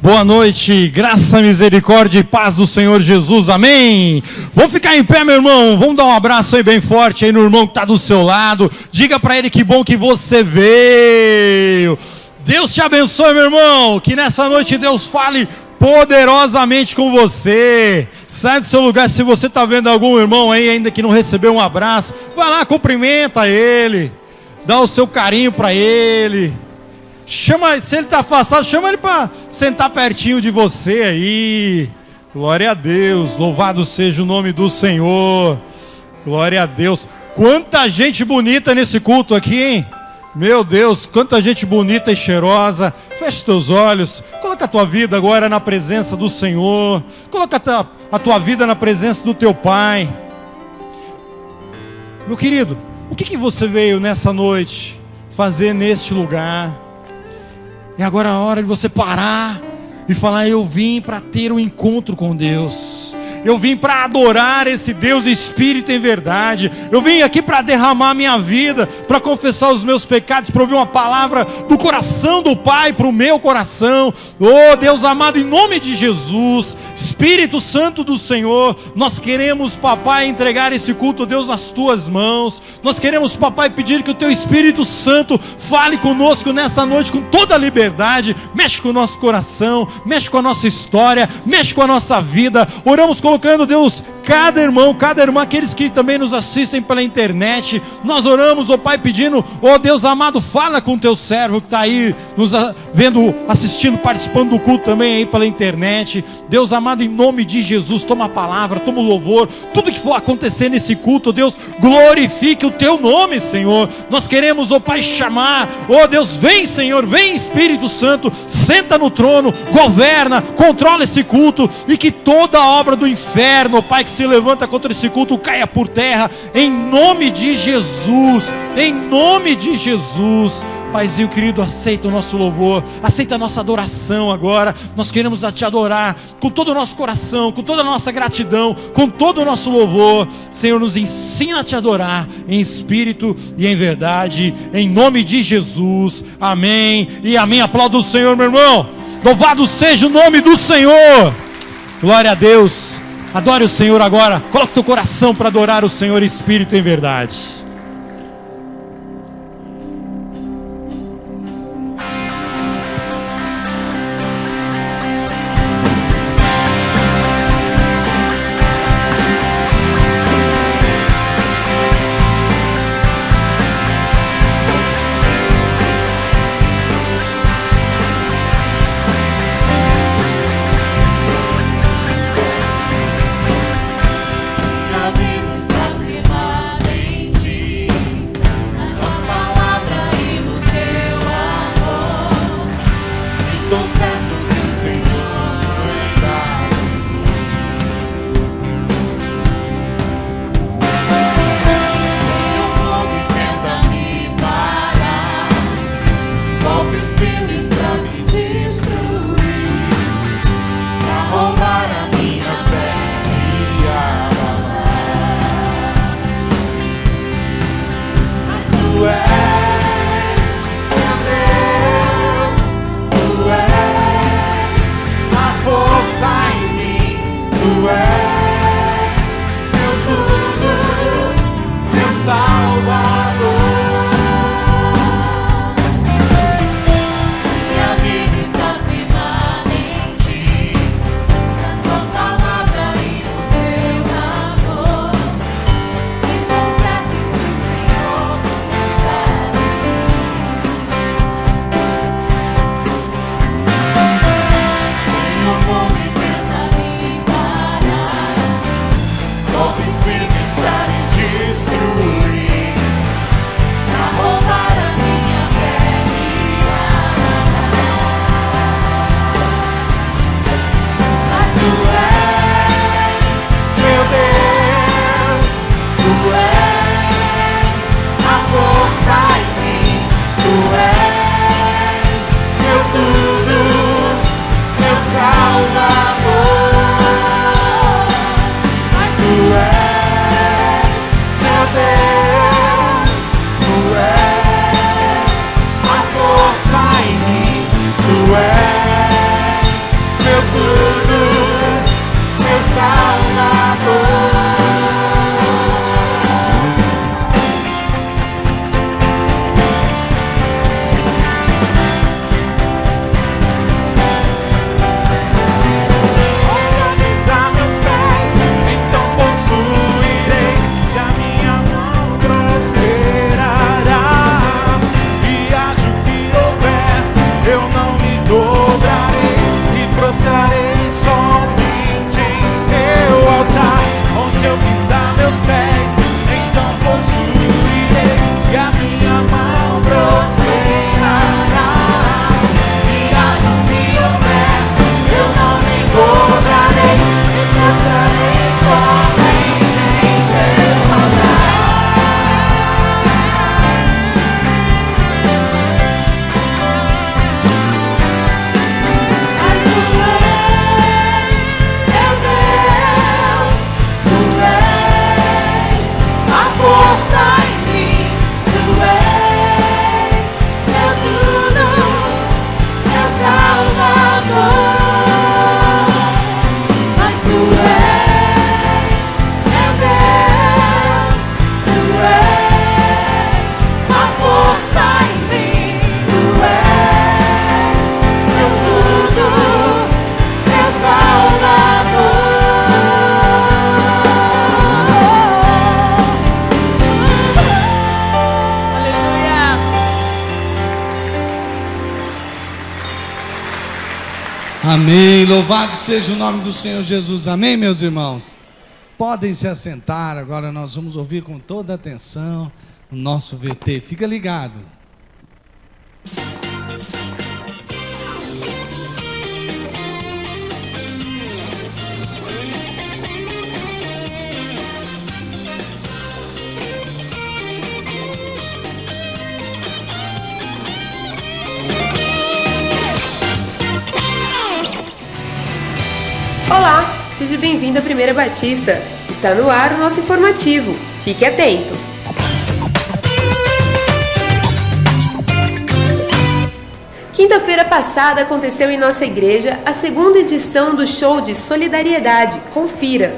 Boa noite, graça, misericórdia e paz do Senhor Jesus, amém. Vamos ficar em pé, meu irmão, vamos dar um abraço aí bem forte aí no irmão que está do seu lado. Diga para ele que bom que você veio. Deus te abençoe, meu irmão, que nessa noite Deus fale poderosamente com você. Sai do seu lugar, se você está vendo algum irmão aí ainda que não recebeu um abraço, vai lá, cumprimenta ele, dá o seu carinho para ele. Chama, se ele está afastado, chama ele para sentar pertinho de você aí. Glória a Deus, louvado seja o nome do Senhor. Glória a Deus. Quanta gente bonita nesse culto aqui, hein? Meu Deus, quanta gente bonita e cheirosa. Feche teus olhos, coloca a tua vida agora na presença do Senhor. Coloca a tua vida na presença do teu Pai. Meu querido, o que você veio nessa noite fazer neste lugar? É agora a hora de você parar e falar: eu vim para ter um encontro com Deus. Eu vim para adorar esse Deus Espírito em verdade. Eu vim aqui para derramar minha vida, para confessar os meus pecados, para ouvir uma palavra do coração do Pai para o meu coração. Oh Deus amado, em nome de Jesus, Espírito Santo do Senhor, nós queremos, papai, entregar esse culto, Deus, nas tuas mãos. Nós queremos, papai, pedir que o teu Espírito Santo fale conosco nessa noite com toda a liberdade. Mexe com o nosso coração, mexe com a nossa história, mexe com a nossa vida. Oramos colocando, Deus, cada irmão, cada irmã, aqueles que também nos assistem pela internet. Nós oramos, ó Pai, pedindo, ó Deus amado, fala com o teu servo que está aí nos vendo, assistindo, participando do culto também aí pela internet. Deus amado, em nome de Jesus, toma a palavra, toma o louvor, tudo que for acontecer nesse culto, Deus, glorifique o teu nome, Senhor. Nós queremos, ó Pai, chamar, ó Deus, vem, Senhor, vem, Espírito Santo, senta no trono, governa, controla esse culto, e que toda a obra do inferno, ó Pai, que se levanta contra esse culto, caia por terra, em nome de Jesus, em nome de Jesus. Paizinho querido, aceita o nosso louvor, aceita a nossa adoração agora. Nós queremos te adorar com todo o nosso coração, com toda a nossa gratidão, com todo o nosso louvor. Senhor, nos ensina a te adorar em espírito e em verdade, em nome de Jesus, amém e amém. Aplauda o Senhor, meu irmão. Louvado seja o nome do Senhor. Glória a Deus. Adore o Senhor agora. Coloque teu coração para adorar o Senhor em espírito e em verdade. Está firmada em ti. Amém. Louvado seja o nome do Senhor Jesus. Amém, meus irmãos. Podem se assentar. Agora nós vamos ouvir com toda atenção o nosso VT. Fica ligado. Olá, seja bem-vindo à Primeira Batista. Está no ar o nosso informativo. Fique atento. Quinta-feira passada aconteceu em nossa igreja a segunda edição do show de solidariedade. Confira.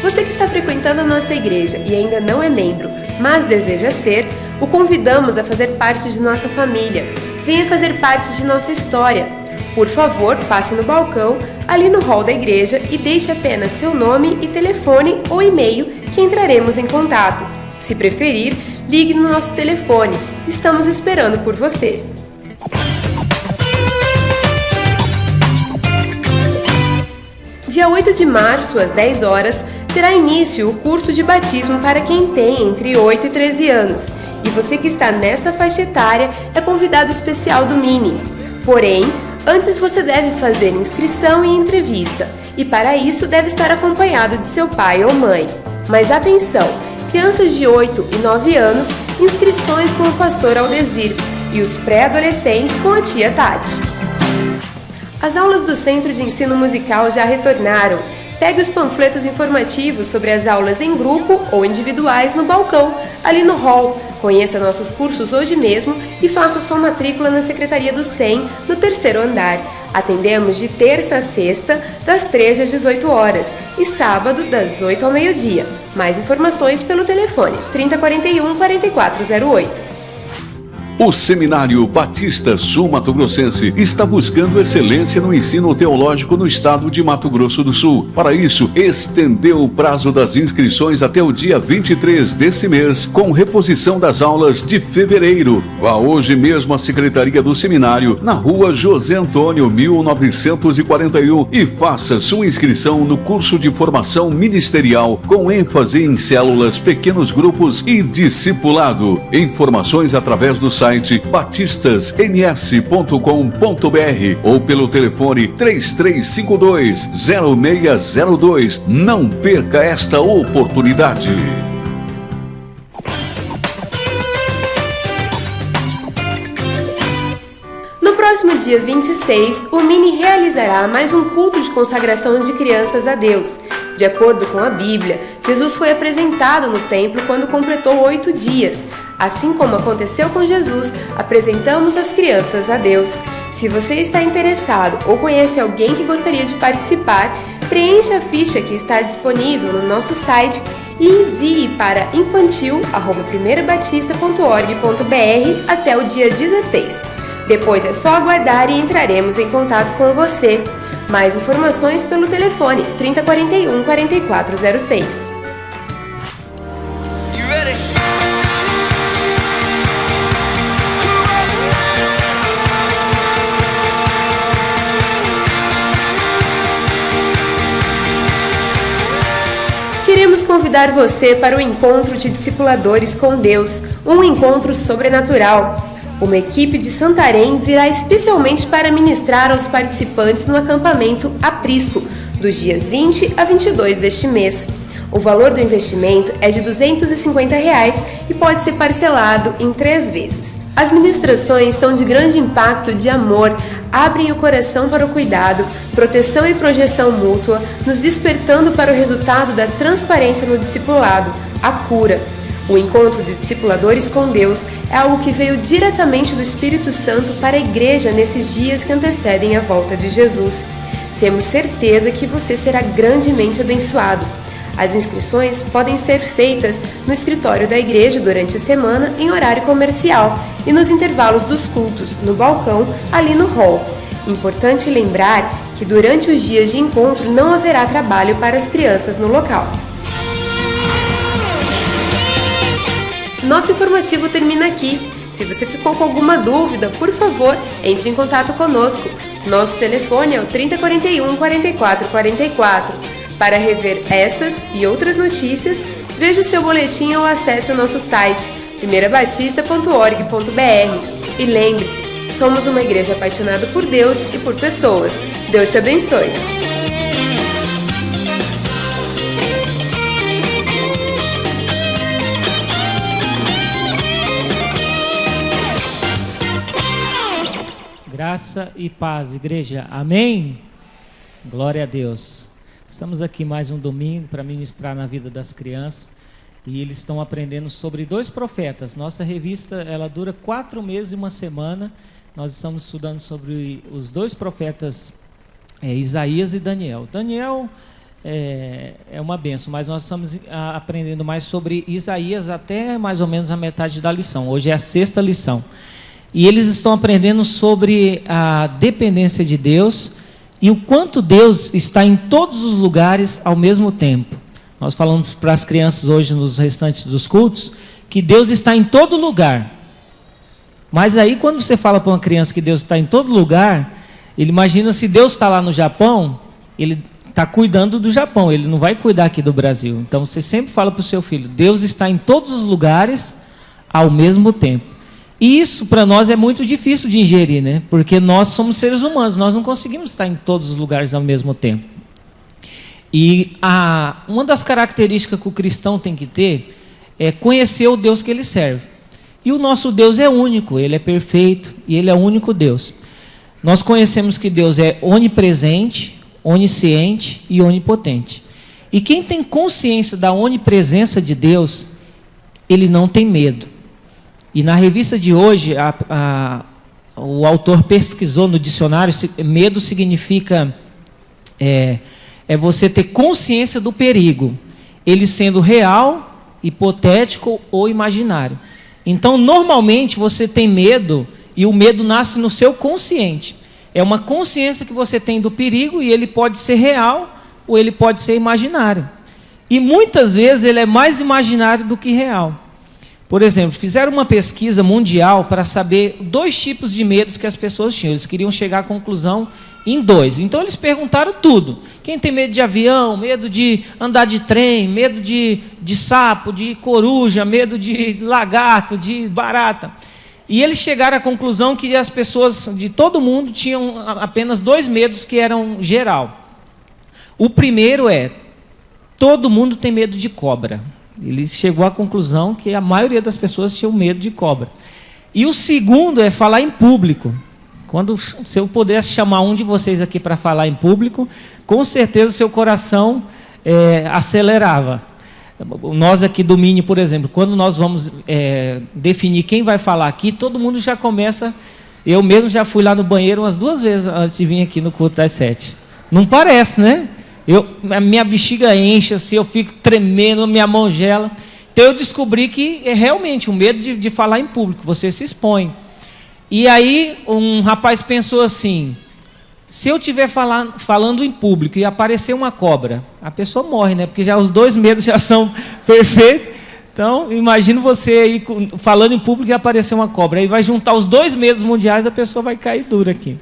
Você que está frequentando a nossa igreja e ainda não é membro, mas deseja ser, o convidamos a fazer parte de nossa família. Venha fazer parte de nossa história. Por favor, passe no balcão, ali no hall da igreja e deixe apenas seu nome e telefone ou e-mail que entraremos em contato. Se preferir, ligue no nosso telefone. Estamos esperando por você. Dia 8 de março, às 10 horas, terá início o curso de batismo para quem tem entre 8 e 13 anos. E você que está nessa faixa etária é convidado especial do Mini. Porém, antes você deve fazer inscrição e entrevista. E para isso deve estar acompanhado de seu pai ou mãe. Mas atenção! Crianças de 8 e 9 anos, inscrições com o pastor Aldezir. E os pré-adolescentes com a tia Tati. As aulas do Centro de Ensino Musical já retornaram. Pegue os panfletos informativos sobre as aulas em grupo ou individuais no balcão, ali no hall. Conheça nossos cursos hoje mesmo e faça sua matrícula na Secretaria do SEM, no 3º andar. Atendemos de terça a sexta, das 13 às 18 horas e sábado, das 8 ao meio-dia. Mais informações pelo telefone 3041-4408. O Seminário Batista Sul Mato Grossense está buscando excelência no ensino teológico no estado de Mato Grosso do Sul. Para isso, estendeu o prazo das inscrições até o dia 23 desse mês, com reposição das aulas de fevereiro. Vá hoje mesmo à Secretaria do Seminário, na rua José Antônio, 1941, e faça sua inscrição no curso de formação ministerial, com ênfase em células, pequenos grupos e discipulado. Informações através do site batistasns.com.br ou pelo telefone 3352-0602. Não perca esta oportunidade. No próximo dia 26, o Mini realizará mais um culto de consagração de crianças a Deus. De acordo com a Bíblia, Jesus foi apresentado no templo quando completou 8 dias. Assim como aconteceu com Jesus, apresentamos as crianças a Deus. Se você está interessado ou conhece alguém que gostaria de participar, preencha a ficha que está disponível no nosso site e envie para infantil@primeirabatista.org.br até o dia 16. Depois é só aguardar e entraremos em contato com você. Mais informações pelo telefone 3041-4406. convidar você para o encontro de discipuladores com Deus, um encontro sobrenatural. Uma equipe de Santarém virá especialmente para ministrar aos participantes no acampamento Aprisco, dos dias 20 a 22 deste mês. O valor do investimento é de R$ 250 e pode ser parcelado em 3 vezes. As ministrações são de grande impacto de amor, abrem o coração para o cuidado, proteção e projeção mútua, nos despertando para o resultado da transparência no discipulado, a cura. O encontro de discipuladores com Deus é algo que veio diretamente do Espírito Santo para a igreja nesses dias que antecedem a volta de Jesus. Temos certeza que você será grandemente abençoado. As inscrições podem ser feitas no escritório da igreja durante a semana em horário comercial e nos intervalos dos cultos, no balcão, ali no hall. Importante lembrar que durante os dias de encontro não haverá trabalho para as crianças no local. Nosso informativo termina aqui. Se você ficou com alguma dúvida, por favor, entre em contato conosco. Nosso telefone é o 3041 4444. Para rever essas e outras notícias, veja o seu boletim ou acesse o nosso site primeirabatista.org.br. E lembre-se, somos uma igreja apaixonada por Deus e por pessoas. Deus te abençoe. Graça e paz, igreja. Amém? Glória a Deus. Estamos aqui mais um domingo para ministrar na vida das crianças e eles estão aprendendo sobre 2 profetas. Nossa revista ela dura 4 meses e 1 semana. Nós estamos estudando sobre os 2 profetas, Isaías e Daniel. Daniel é uma bênção, mas nós estamos aprendendo mais sobre Isaías até mais ou menos a metade da lição. Hoje é a 6ª lição. E eles estão aprendendo sobre a dependência de Deus e o quanto Deus está em todos os lugares ao mesmo tempo. Nós falamos para as crianças hoje nos restantes dos cultos que Deus está em todo lugar. Mas aí quando você fala para uma criança que Deus está em todo lugar, ele imagina se Deus está lá no Japão, ele está cuidando do Japão, ele não vai cuidar aqui do Brasil. Então você sempre fala para o seu filho, Deus está em todos os lugares ao mesmo tempo. E isso para nós é muito difícil de ingerir, né? Porque nós somos seres humanos, nós não conseguimos estar em todos os lugares ao mesmo tempo. E uma das características que o cristão tem que ter é conhecer o Deus que ele serve. E o nosso Deus é único, ele é perfeito e ele é o único Deus. Nós conhecemos que Deus é onipresente, onisciente e onipotente. E quem tem consciência da onipresença de Deus, ele não tem medo. E na revista de hoje, o autor pesquisou no dicionário, medo significa você ter consciência do perigo, ele sendo real, hipotético ou imaginário. Então, normalmente, você tem medo, e o medo nasce no seu consciente. É uma consciência que você tem do perigo, e ele pode ser real, ou ele pode ser imaginário. E muitas vezes ele é mais imaginário do que real. Por exemplo, fizeram uma pesquisa mundial para saber 2 tipos de medos que as pessoas tinham. Eles queriam chegar à conclusão em 2. Então, eles perguntaram tudo. Quem tem medo de avião, medo de andar de trem, medo de sapo, de coruja, medo de lagarto, de barata. E eles chegaram à conclusão que as pessoas de todo mundo tinham apenas 2 medos que eram geral. O primeiro todo mundo tem medo de cobra. Ele chegou à conclusão que a maioria das pessoas tinham medo de cobra. E o segundo é falar em público. Se eu pudesse chamar um de vocês aqui para falar em público, com certeza seu coração acelerava. Nós aqui do Mini, por exemplo, quando nós vamos definir quem vai falar aqui, todo mundo já começa... Eu mesmo já fui lá no banheiro umas 2 vezes antes de vir aqui no culto das 7. Não parece, né? A minha bexiga enche, assim, eu fico tremendo, minha mão gela. Então eu descobri que é realmente um medo de falar em público, você se expõe. E aí um rapaz pensou assim, se eu estiver falando em público e aparecer uma cobra, a pessoa morre, né? Porque já os 2 medos já são perfeitos. Então, imagina você aí falando em público e aparecer uma cobra. Aí vai juntar os 2 medos mundiais, a pessoa vai cair dura aqui.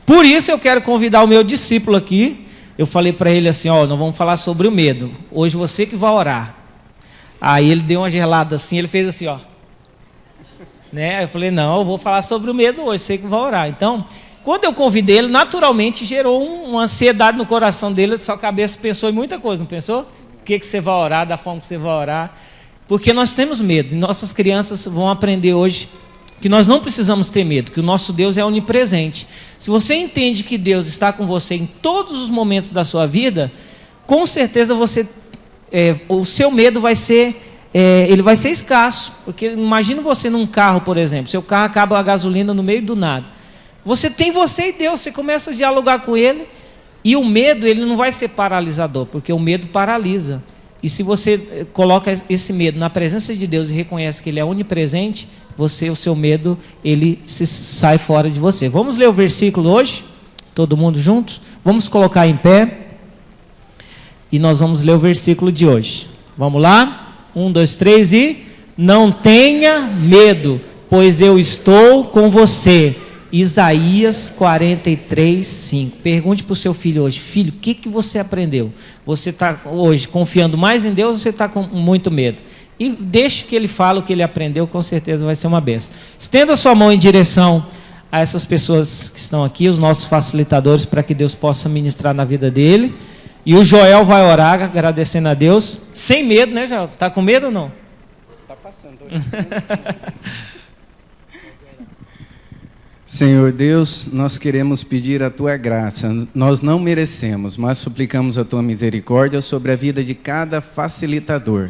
Por isso eu quero convidar o meu discípulo aqui. Eu falei para ele assim, nós vamos falar sobre o medo. Hoje você que vai orar. Aí ele deu uma gelada assim, ele fez assim, ó. Né? Aí eu falei, não, eu vou falar sobre o medo hoje, sei que vai orar. Então, quando eu convidei ele, naturalmente gerou uma ansiedade no coração dele, sua cabeça pensou em muita coisa, não pensou? O que você vai orar, da forma que você vai orar. Porque nós temos medo, e nossas crianças vão aprender hoje que nós não precisamos ter medo, que o nosso Deus é onipresente. Se você entende que Deus está com você em todos os momentos da sua vida, com certeza o seu medo vai ser, ele vai ser escasso. Porque imagina você num carro, por exemplo, seu carro acaba a gasolina no meio do nada. Você tem você e Deus, você começa a dialogar com Ele, e o medo ele não vai ser paralisador, porque o medo paralisa. E se você coloca esse medo na presença de Deus e reconhece que Ele é onipresente, o seu medo, ele sai fora de você. Vamos ler o versículo hoje? Todo mundo juntos? Vamos colocar em pé. E nós vamos ler o versículo de hoje. Vamos lá? 1, 2, 3 e... Não tenha medo, pois eu estou com você. Isaías 43, 5. Pergunte para o seu filho hoje: filho, o que você aprendeu? Você está hoje confiando mais em Deus ou você está com muito medo? E deixe que ele fale o que ele aprendeu, com certeza vai ser uma bênção. Estenda sua mão em direção a essas pessoas que estão aqui, os nossos facilitadores, para que Deus possa ministrar na vida dele. E o Joel vai orar, agradecendo a Deus, sem medo, né, Joel? Está com medo ou não? Está passando. Senhor Deus, nós queremos pedir a Tua graça. Nós não merecemos, mas suplicamos a Tua misericórdia sobre a vida de cada facilitador.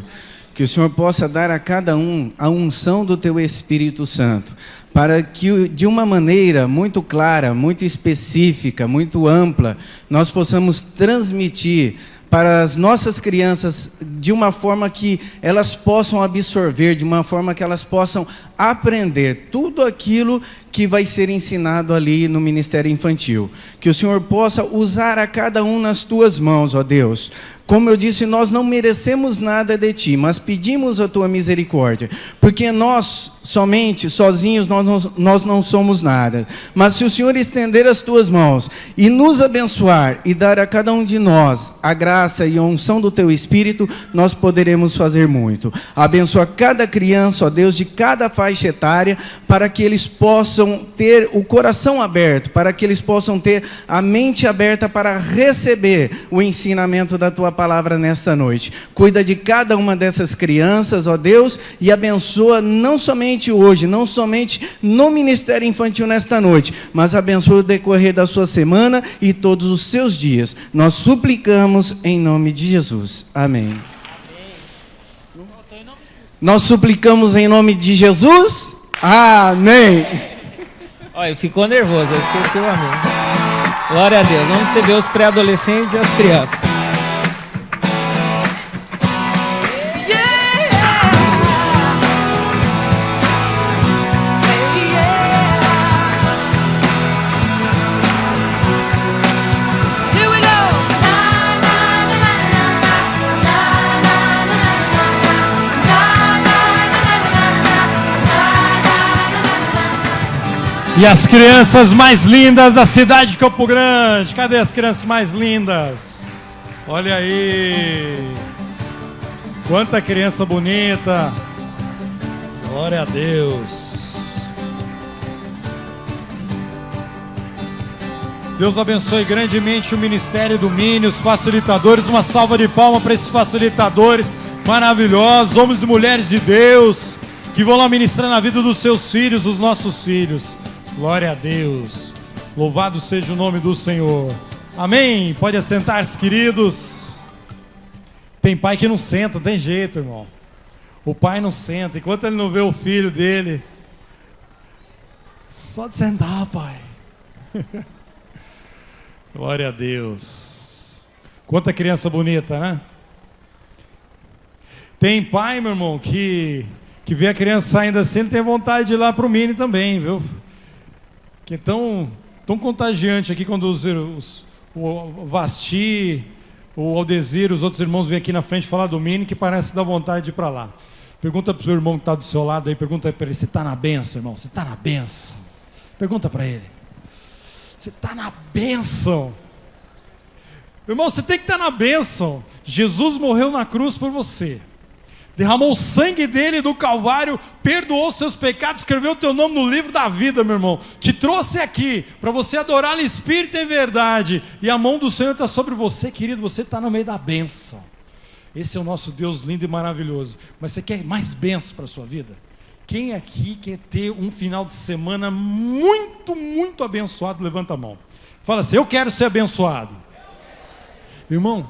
Que o Senhor possa dar a cada um a unção do Teu Espírito Santo, para que de uma maneira muito clara, muito específica, muito ampla, nós possamos transmitir para as nossas crianças de uma forma que elas possam absorver, de uma forma que elas possam aprender tudo aquilo que vai ser ensinado ali no Ministério Infantil. Que o Senhor possa usar a cada um nas Tuas mãos, ó Deus. Como eu disse, nós não merecemos nada de Ti, mas pedimos a Tua misericórdia, porque nós, somente, sozinhos, nós não somos nada. Mas se o Senhor estender as Tuas mãos e nos abençoar e dar a cada um de nós a graça e a unção do Teu Espírito, nós poderemos fazer muito. Abençoa cada criança, ó Deus, de cada faixa etária, para que eles possam ter o coração aberto, para que eles possam ter a mente aberta para receber o ensinamento da Tua palavra nesta noite. Cuida de cada uma dessas crianças, ó Deus, e abençoa não somente hoje, não somente no Ministério Infantil nesta noite, mas abençoa o decorrer da sua semana e todos os seus dias. Nós suplicamos em nome de Jesus. Amém. Nós suplicamos em nome de Jesus. Amém. Olha, ficou nervoso, eu esqueci o amém. Glória a Deus. Vamos receber os pré-adolescentes e as crianças. E as crianças mais lindas da cidade de Campo Grande. Cadê as crianças mais lindas? Olha aí. Quanta criança bonita. Glória a Deus. Deus abençoe grandemente o Ministério do Mini, os facilitadores. Uma salva de palmas para esses facilitadores maravilhosos, homens e mulheres de Deus, que vão lá ministrar na vida dos seus filhos, os nossos filhos. Glória a Deus. Louvado seja o nome do Senhor. Amém. Pode assentar-se, queridos. Tem pai que não senta, não tem jeito, irmão. O pai não senta. Enquanto ele não vê o filho dele, só de sentar, pai. Glória a Deus. Quanta criança bonita, né? Tem pai, meu irmão, que vê a criança saindo assim, ele tem vontade de ir lá pro Mini também, viu? Que é tão contagiante aqui quando o Vasti, o Aldezir, os outros irmãos vêm aqui na frente falar do Mini, que parece dar vontade de ir para lá. Pergunta para o seu irmão que está do seu lado aí, pergunta para ele: você está na bênção, irmão? Você está na bênção? Pergunta para ele: você está na bênção? Irmão, você tem que estar na bênção. Jesus morreu na cruz por você. derramou o sangue dele do Calvário, perdoou seus pecados, escreveu o teu nome no livro da vida, meu irmão. Te trouxe aqui para você adorar em espírito e em verdade. E a mão do Senhor está sobre você, querido. Você está no meio da bênção. Esse é o nosso Deus lindo e maravilhoso. Mas você quer mais bênção para a sua vida? Quem aqui quer ter um final de semana muito, muito abençoado? Levanta a mão. Fala assim: eu quero ser abençoado. Irmão,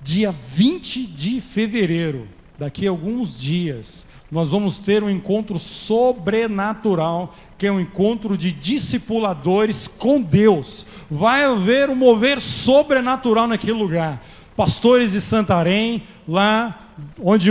dia 20 de fevereiro, daqui a alguns dias, nós vamos ter um encontro sobrenatural, que é um encontro de discipuladores com Deus. Vai haver um mover sobrenatural naquele lugar. Pastores de Santarém, lá onde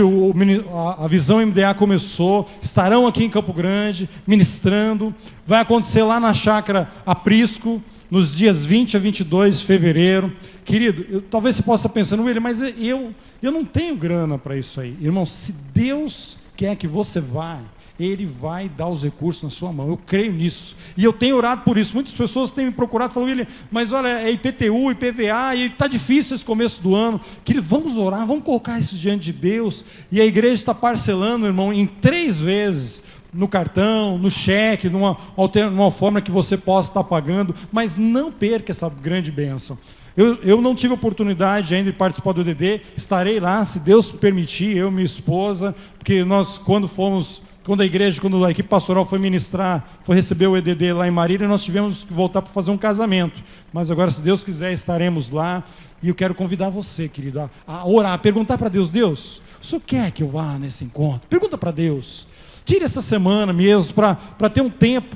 a Visão MDA começou, estarão aqui em Campo Grande, ministrando. Vai acontecer lá na Chácara Aprisco, nos dias 20 a 22 de fevereiro. Querido, talvez você possa pensar, William, mas eu não tenho grana para isso aí. Irmão, se Deus quer que você vá, Ele vai dar os recursos na sua mão. Eu creio nisso. E eu tenho orado por isso. Muitas pessoas têm me procurado e falam: William, mas olha, é IPTU, IPVA, e está difícil esse começo do ano. Querido, vamos orar, vamos colocar isso diante de Deus. E a igreja está parcelando, irmão, em 3 vezes. No cartão, no cheque, numa forma que você possa estar pagando. Mas não perca essa grande bênção. Eu não tive oportunidade ainda de participar do EDD. Estarei lá, se Deus permitir, eu e minha esposa. Porque nós, quando a equipe pastoral foi receber o EDD lá em Marília, nós tivemos que voltar para fazer um casamento. Mas agora, se Deus quiser, estaremos lá. E eu quero convidar você, querido, a orar, a perguntar para Deus: Deus, o Senhor quer que eu vá nesse encontro? Pergunta para Deus. Tire essa semana mesmo para ter um tempo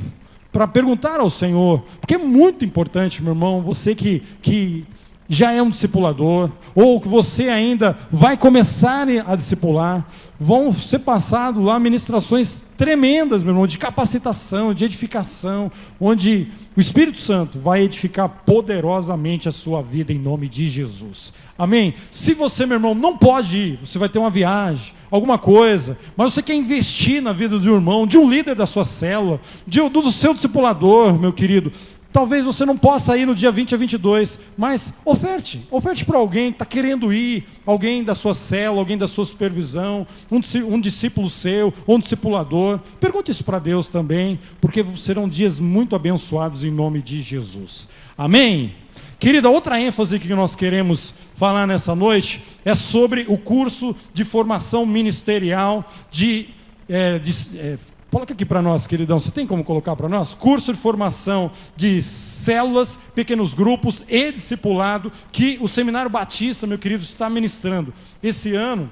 para perguntar ao Senhor. Porque é muito importante, meu irmão, você que já é um discipulador, ou que você ainda vai começar a discipular, vão ser passadas lá ministrações tremendas, meu irmão, de capacitação, de edificação, onde o Espírito Santo vai edificar poderosamente a sua vida em nome de Jesus. Amém? Se você, meu irmão, não pode ir, você vai ter uma viagem, alguma coisa, mas você quer investir na vida do irmão, de um líder da sua célula, do seu discipulador, meu querido, talvez você não possa ir no dia 20 a 22, mas oferte para alguém que está querendo ir, alguém da sua célula, alguém da sua supervisão, um discípulo seu, ou um discipulador. Pergunte isso para Deus também, porque serão dias muito abençoados em nome de Jesus. Amém? Querida, outra ênfase que nós queremos falar nessa noite é sobre o curso de formação ministerial coloca aqui para nós, queridão, você tem como colocar para nós? Curso de formação de células, pequenos grupos e discipulado, que o Seminário Batista, meu querido, está ministrando. Esse ano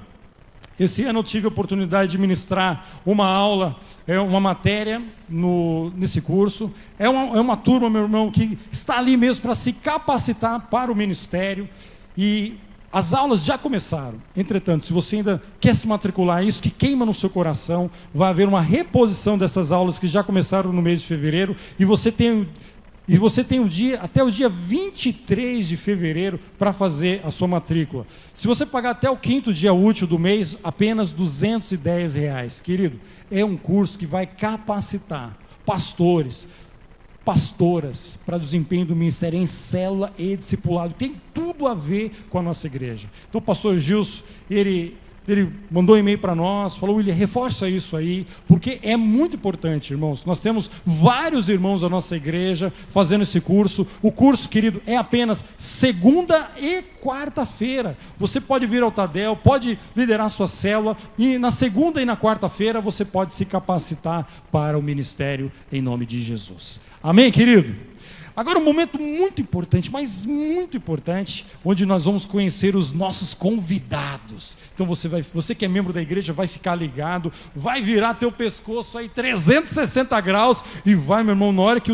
eu tive a oportunidade de ministrar uma aula, uma matéria nesse curso. É uma turma, meu irmão, que está ali mesmo para se capacitar para o ministério. E as aulas já começaram. Entretanto, se você ainda quer se matricular, isso que queima no seu coração, vai haver uma reposição dessas aulas que já começaram no mês de fevereiro, e você tem até o dia 23 de fevereiro para fazer a sua matrícula. Se você pagar até o 5º dia útil do mês, apenas R$210. Querido, é um curso que vai capacitar pastores, pastoras para desempenho do ministério em célula e discipulado. Tem tudo a ver com a nossa igreja. Então o pastor Gilson, ele mandou um e-mail para nós, falou: William, reforça isso aí, porque é muito importante, irmãos. Nós temos vários irmãos da nossa igreja fazendo esse curso. O curso, querido, é apenas segunda e quarta-feira. Você pode vir ao Tadel, pode liderar a sua célula, e na segunda e na quarta-feira você pode se capacitar para o ministério em nome de Jesus. Amém, querido? Agora um momento muito importante, mas muito importante, onde nós vamos conhecer os nossos convidados. Então você que é membro da igreja vai ficar ligado, vai virar teu pescoço aí 360 graus e vai, meu irmão, na hora que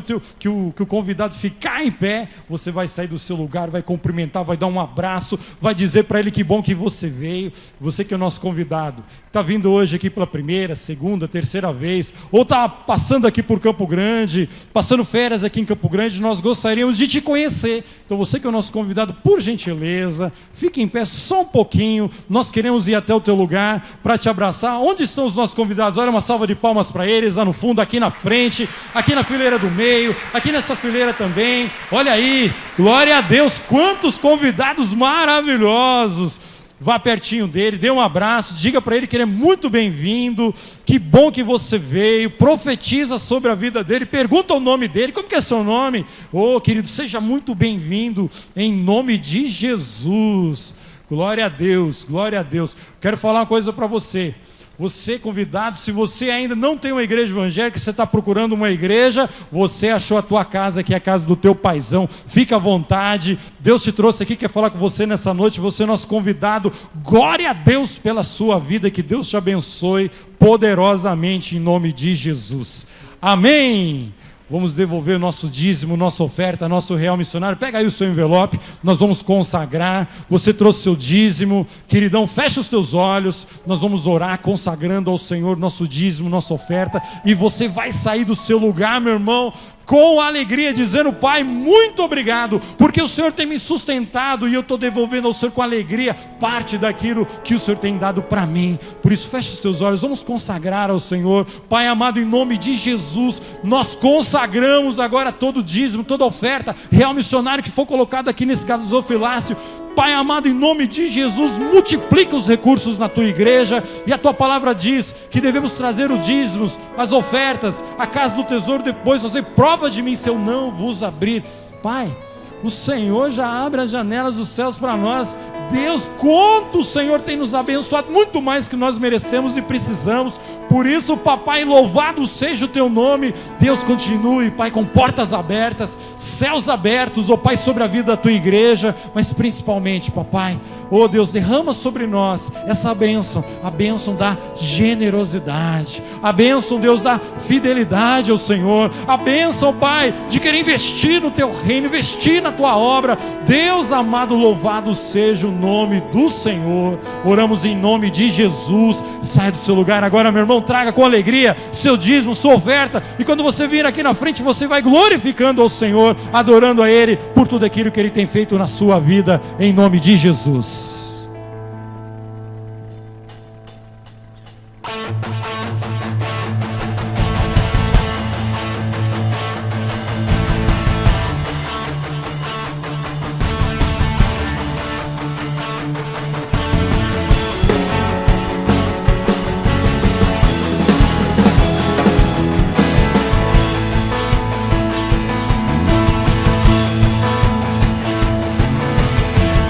o convidado ficar em pé, você vai sair do seu lugar, vai cumprimentar, vai dar um abraço, vai dizer para ele que bom que você veio. Você que é o nosso convidado, está vindo hoje aqui pela primeira, segunda, terceira vez, ou está passando aqui por Campo Grande, passando férias aqui em Campo Grande, nós gostaríamos de te conhecer. Então você que é o nosso convidado, por gentileza, fique em pé só um pouquinho, nós queremos ir até o teu lugar para te abraçar. Onde estão os nossos convidados? Olha, uma salva de palmas para eles, lá no fundo, aqui na frente, aqui na fileira do meio, aqui nessa fileira também. Olha aí, glória a Deus, quantos convidados maravilhosos. vá pertinho dele, dê um abraço, diga para ele que ele é muito bem-vindo, que bom que você veio, profetiza sobre a vida dele, pergunta o nome dele, como que é seu nome? Oh, querido, seja muito bem-vindo, em nome de Jesus. Glória a Deus, glória a Deus. Quero falar uma coisa para você. Você convidado, se você ainda não tem uma igreja evangélica, você está procurando uma igreja, você achou a tua casa, que é a casa do teu paizão, fica à vontade, Deus te trouxe aqui, quer falar com você nessa noite, você é nosso convidado, glória a Deus pela sua vida, que Deus te abençoe poderosamente em nome de Jesus, amém. Vamos devolver o nosso dízimo, nossa oferta, nosso real missionário. Pega aí o seu envelope, nós vamos consagrar. Você trouxe seu dízimo, queridão, fecha os teus olhos. Nós vamos orar consagrando ao Senhor nosso dízimo, nossa oferta. E você vai sair do seu lugar, meu irmão, com alegria, dizendo: Pai, muito obrigado, porque o Senhor tem me sustentado e eu estou devolvendo ao Senhor com alegria parte daquilo que o Senhor tem dado para mim. Por isso, feche os teus olhos, vamos consagrar ao Senhor. Pai amado, em nome de Jesus, nós consagramos agora todo o dízimo, toda oferta, real missionário que for colocado aqui nesse gasofilácio. Pai amado, em nome de Jesus, multiplica os recursos na tua igreja, e a tua palavra diz que devemos trazer os dízimos, as ofertas, a casa do tesouro, depois fazer prova de mim se eu não vos abrir. Pai, o Senhor já abre as janelas dos céus para nós. Deus, quanto o Senhor tem nos abençoado, muito mais que nós merecemos e precisamos. Por isso, papai, louvado seja o teu nome. Deus, continue, Pai, com portas abertas, céus abertos, ó Pai, sobre a vida da tua igreja, mas principalmente, papai, ó Deus, derrama sobre nós essa bênção, a bênção da generosidade, a bênção, Deus, da fidelidade ao Senhor, a bênção, Pai, de querer investir no teu reino, investir na tua obra. Deus amado, louvado seja o nome do Senhor. Oramos em nome de Jesus. Sai do seu lugar agora, meu irmão, traga com alegria seu dízimo, sua oferta, e quando você vir aqui na frente, você vai glorificando ao Senhor, adorando a Ele por tudo aquilo que Ele tem feito na sua vida, em nome de Jesus.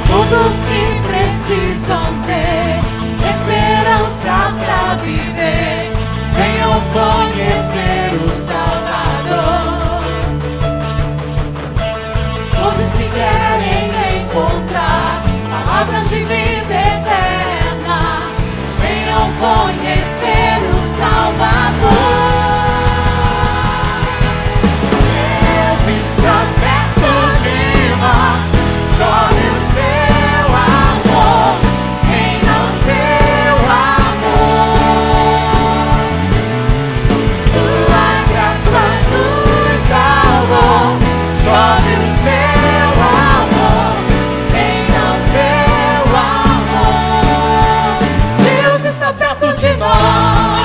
Todos que precisam ter esperança para viver, venham conhecer o Salvador. Todos que querem encontrar palavras de vida eterna, venham conhecer o Salvador. Deus está perto de nós. Chove o seu amor, reina o seu amor. Sua graça nos salvou. Chove o seu amor, reina o seu amor. Deus está perto de nós.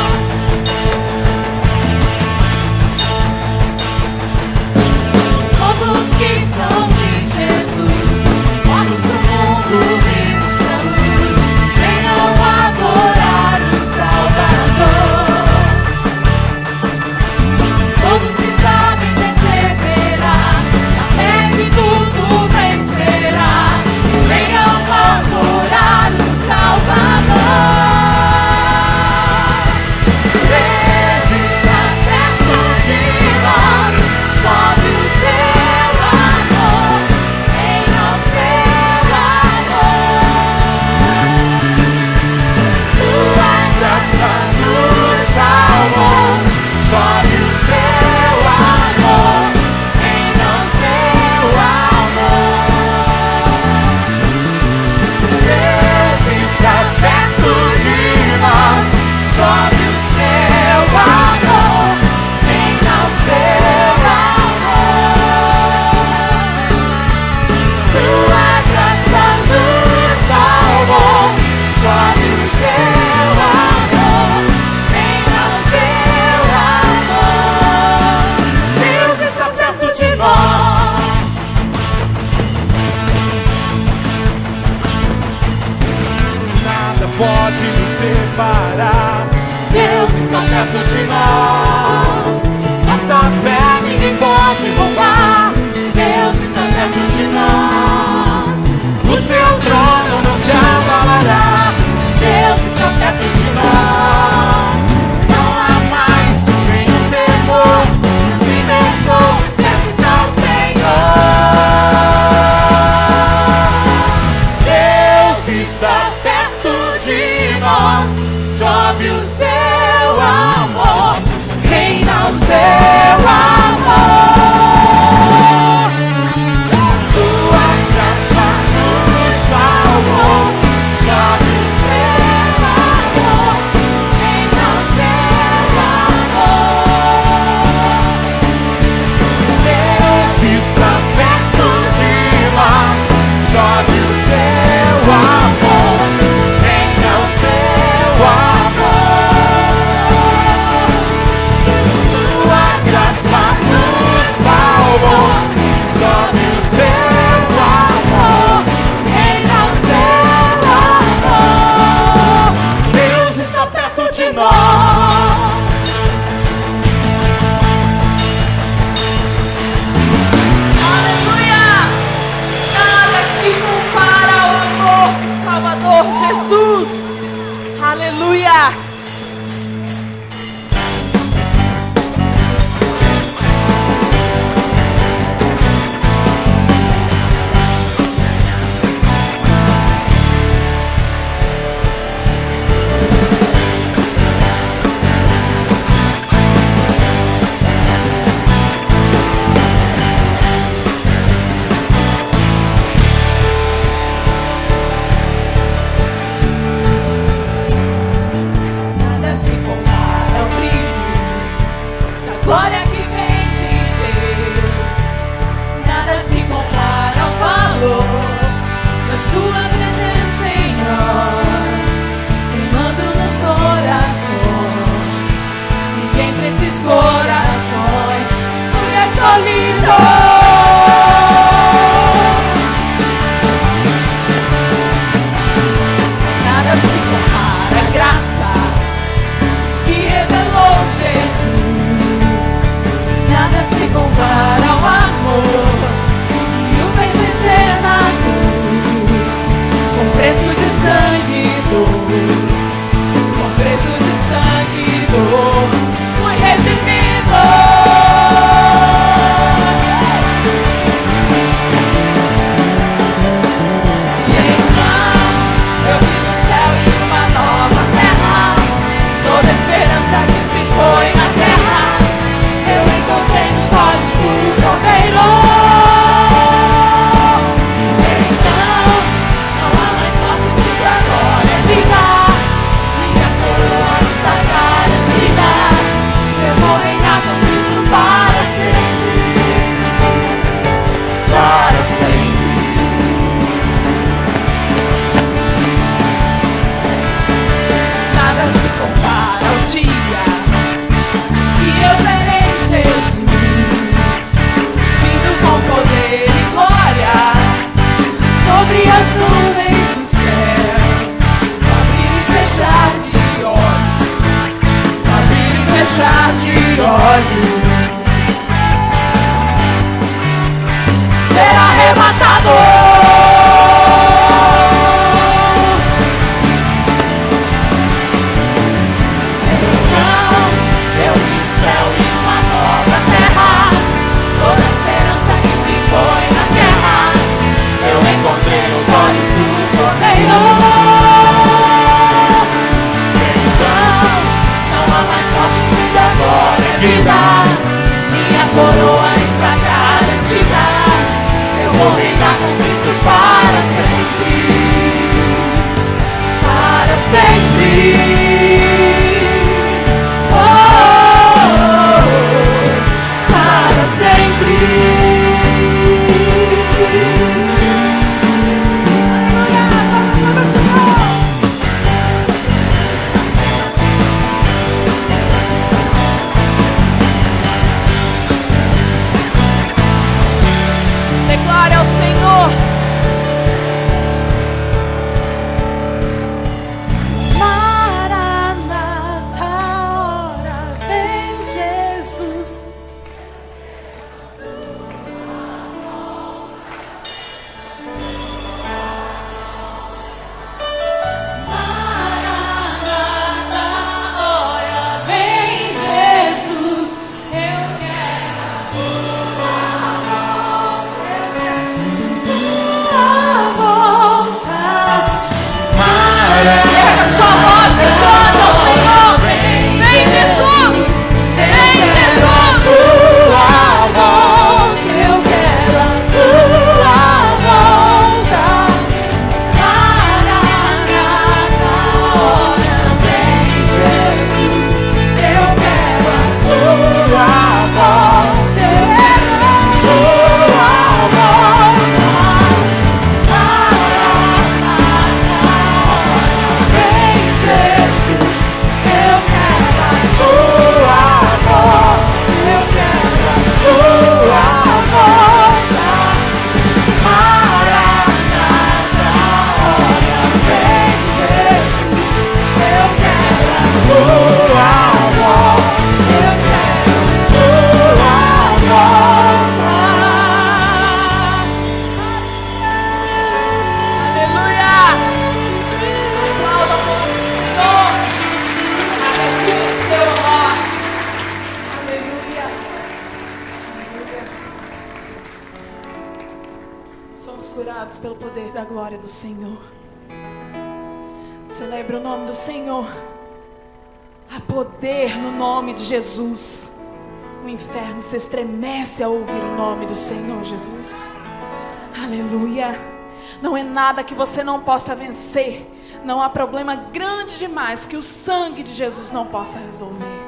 perto de nós. Nossa fé ninguém pode roubar. Deus está perto de nós. O seu trono não se abalará. Deus está perto de nós. Não há mais nenhum temor. Nos libertou, perto está o Senhor. Deus está perto de nós. Chove o seu amor, reina o seu amor. Sua graça nos salvou. Chove o seu amor, reina o seu amor. Deus está perto de nós. Chove o seu amor, reina o seu amor. Sua graça nos salvou. Chove o seu amor, reina o seu amor. Deus está perto de nós. Aleluia! Nada se compara ao amor do Salvador Jesus. Aleluia! Nada se compara ao brilho da glória que vem de Deus. Nada se compara ao valor da sua presença em nós, queimando nos corações. E entre esses corações fui escolhido. Nada se compara à graça que revelou Jesus. Nada se compara ao amor que o fez vencer na cruz. Com preço de sangue dor, com preço de sangue dor, fui redimido. E então eu vi no céu e uma nova terra. Toda esperança que se foi na terra eu encontrei nos olhos do Cordeiro. Então não há mais morte que pra glória e vida. Minha coroa está garantida. Eu vou reinar com Cristo para sempre. Para sempre. Nada se compara ao dia que eu verei Jesus vindo com poder e glória sobre as nuvens do céu. No abrir e fechar de olhos, no abrir e fechar de olhos, será arrebatado. Então eu vi o céu e uma nova terra. Toda esperança que se foi na terra eu encontrei nos olhos do Cordeiro. Então não há mais morte, vida, glória e vida. Minha coroa está garantida. Eu vou reinar com Cristo para sempre. Para sempre. Oh, para sempre. Declare ao Senhor. Maranata, ora curados pelo poder da glória do Senhor. Celebre o nome do Senhor. Há poder no nome de Jesus. O inferno se estremece ao ouvir o nome do Senhor Jesus. Aleluia. Não é nada que você não possa vencer. Não há problema grande demais que o sangue de Jesus não possa resolver.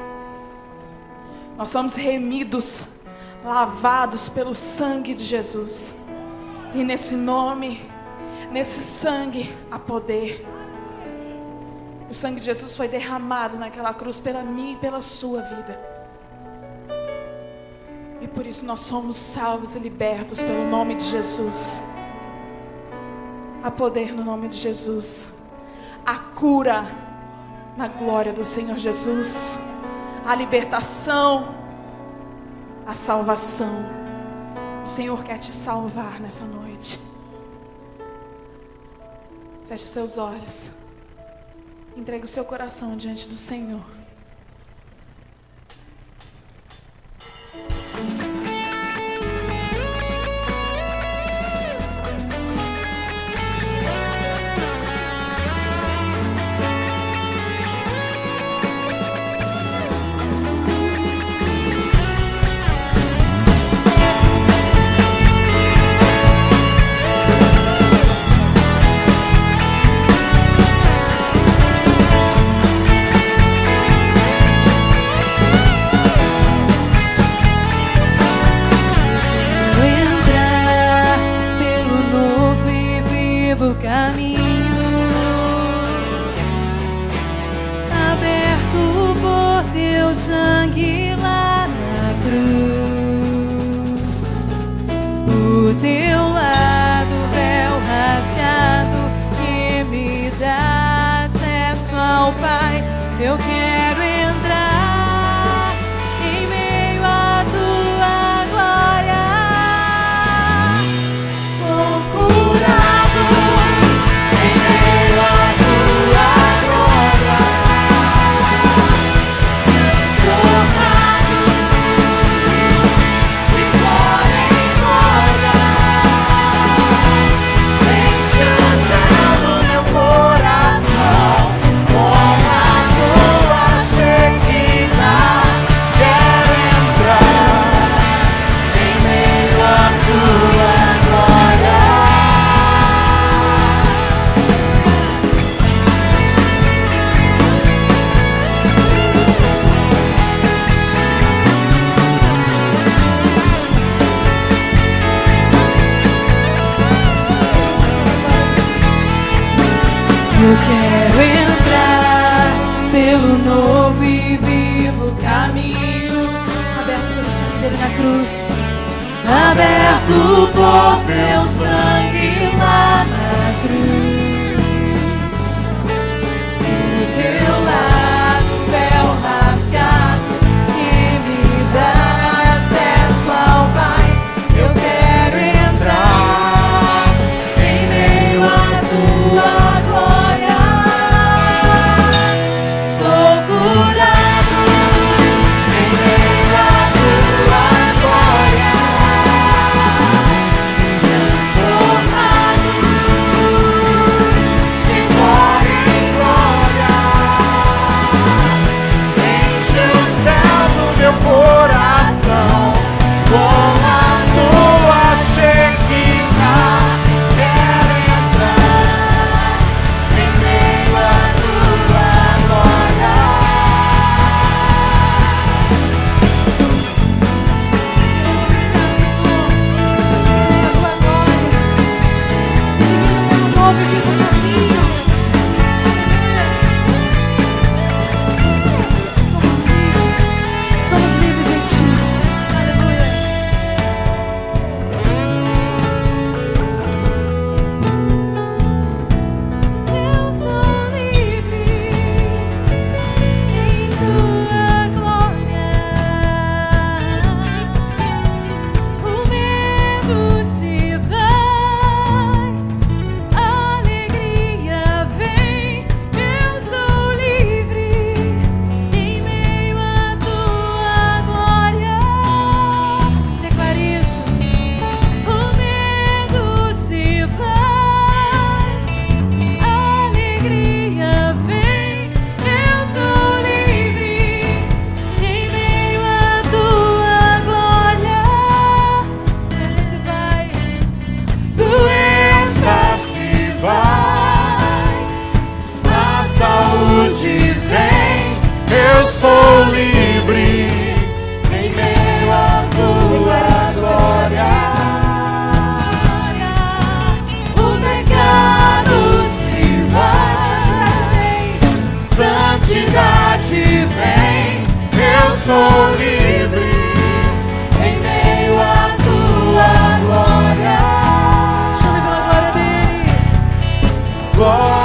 Nós somos remidos, lavados pelo sangue de Jesus. E nesse nome, nesse sangue, há poder. O sangue de Jesus foi derramado naquela cruz pela minha e pela sua vida. E por isso nós somos salvos e libertos pelo nome de Jesus. Há poder no nome de Jesus. Há cura na glória do Senhor Jesus. A libertação, a salvação. O Senhor quer te salvar nessa noite. Feche seus olhos. Entregue o seu coração diante do Senhor. Sangue lá na cruz, o teu lado, véu rasgado, que me dá acesso ao Pai. Eu quero entrar em meio à tua glória. Sou curado em meio à tua glória. Eu quero entrar pelo novo e vivo caminho, aberto pelo sangue dele na cruz, aberto por teu sangue lá na cruz. Do teu lado, véu rasgado, que me dá acesso ao Pai. Eu quero entrar em meio à tua glória. Sou curado em meio à tua glória. Transformado eu sou livre em meio à tua glória. O pecado se vai, santidade vem, eu sou livre em meio à tua glória. Chame pela glória dele. Glória.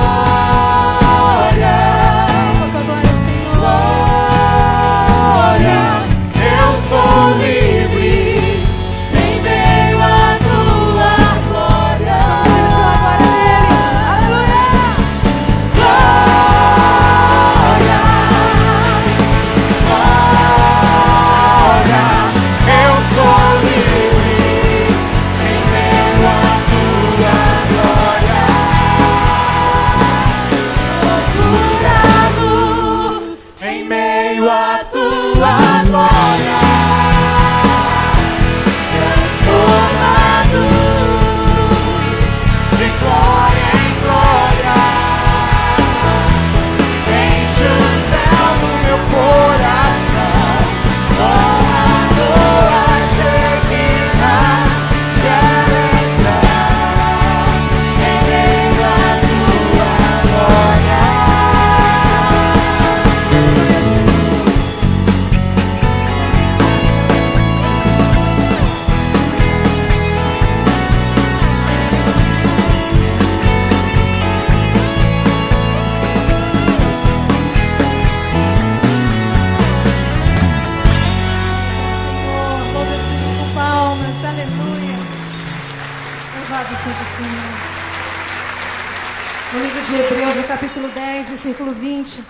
No livro de Hebreus, no capítulo 10, versículo 20,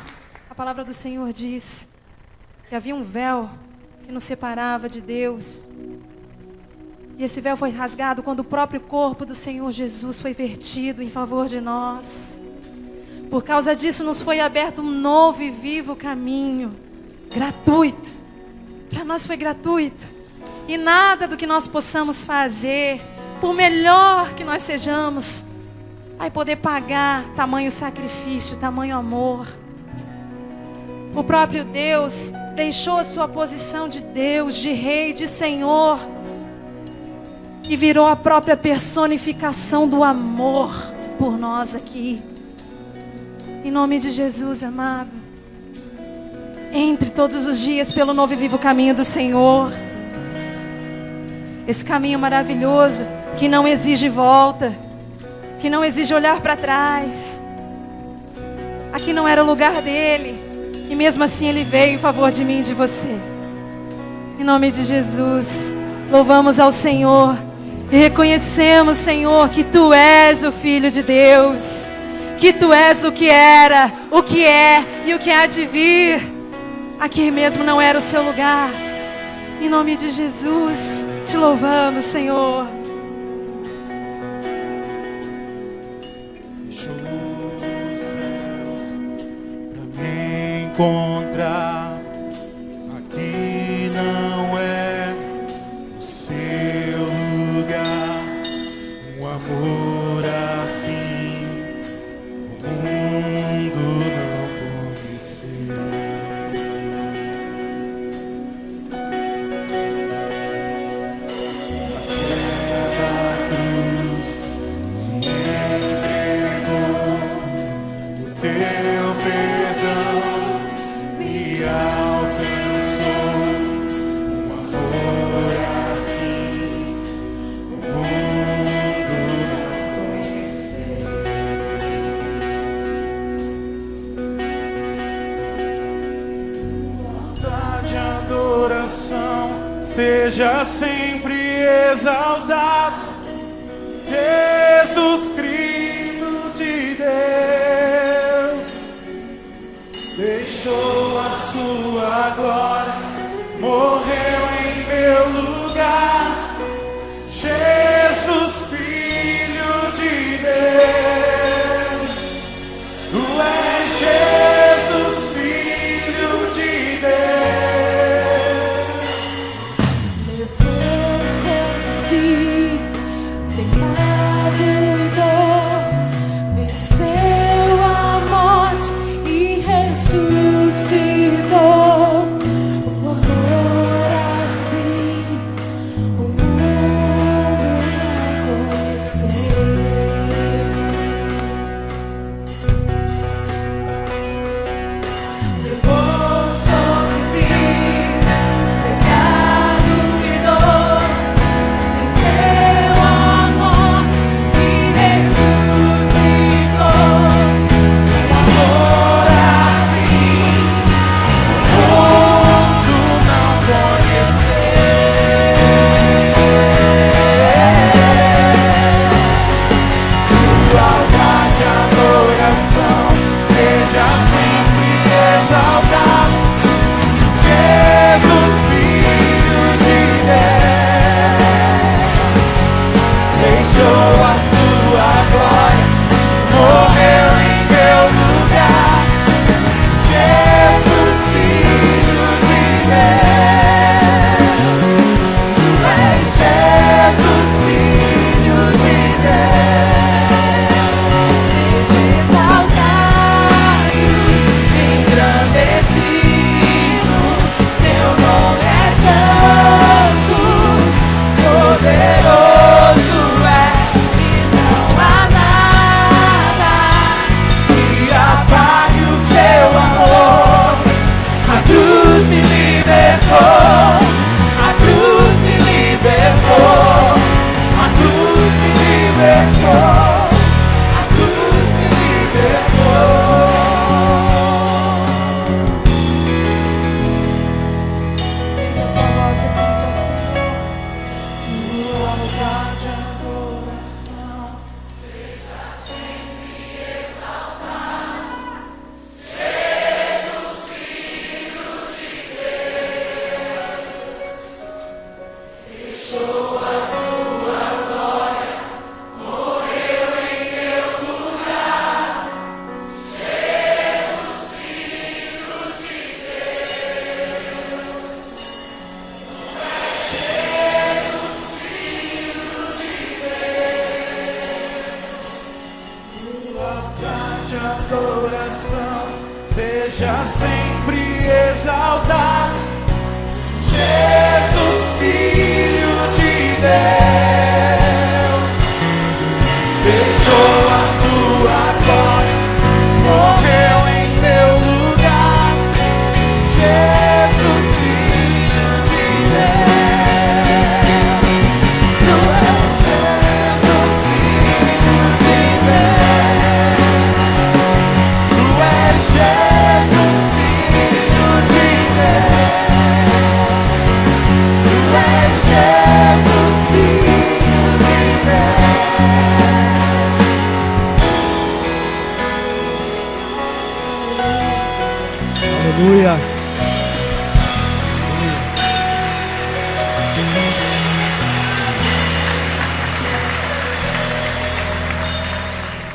a palavra do Senhor diz que havia um véu que nos separava de Deus. E esse véu foi rasgado quando o próprio corpo do Senhor Jesus foi vertido em favor de nós. Por causa disso, nos foi aberto um novo e vivo caminho, gratuito. Para nós foi gratuito. E nada do que nós possamos fazer, por melhor que nós sejamos, vai poder pagar tamanho sacrifício, tamanho amor. O próprio Deus deixou a sua posição de Deus, de Rei, de Senhor, e virou a própria personificação do amor por nós aqui. Em nome de Jesus, amado, entre todos os dias pelo novo e vivo caminho do Senhor. Esse caminho maravilhoso que não exige volta, que não exige olhar para trás. Aqui não era o lugar dele, e mesmo assim ele veio em favor de mim e de você. Em nome de Jesus, louvamos ao Senhor e reconhecemos, Senhor, que tu és o Filho de Deus, que tu és o que era, o que é e o que há de vir. Aqui mesmo não era o seu lugar. Em nome de Jesus, te louvamos, Senhor. Encontrar aqui não é o seu lugar. Um amor assim o mundo não conheceu. A cruz se entregou, o teu perdão alcançou. Um amor assim o mundo não conheceu. De adoração seja sempre exaltado, Jesus Cristo de Deus. Deixou a sua glória, morreu em meu lugar. Jesus, Filho de Deus. Tu és Jesus, Filho de Deus. Levou sobre si pecado e dor, venceu a morte e ressuscitou. deixou a sua glória, morreu em meu lugar. Jesus, Filho de Deus, Tu és Jesus, Filho de Deus. Seja exaltado, engrandecido, Seu nome é santo, poderoso é, e não há nada que apague o Seu amor. A cruz me libertou, a cruz me libertou, a cruz me libertou, a cruz me libertou. Erga sua voz e cante ao Senhor. Tua vontade, adoração. De adoração, seja sempre exaltado. Jesus, Filho de Deus, deixou a sua glória, morreu em meu lugar. Jesus, Filho de Deus, Tu és Jesus, Filho de Deus. Tu és Jesus, Filho de Deus. Tu és Jesus, Filho de Deus. Aleluia.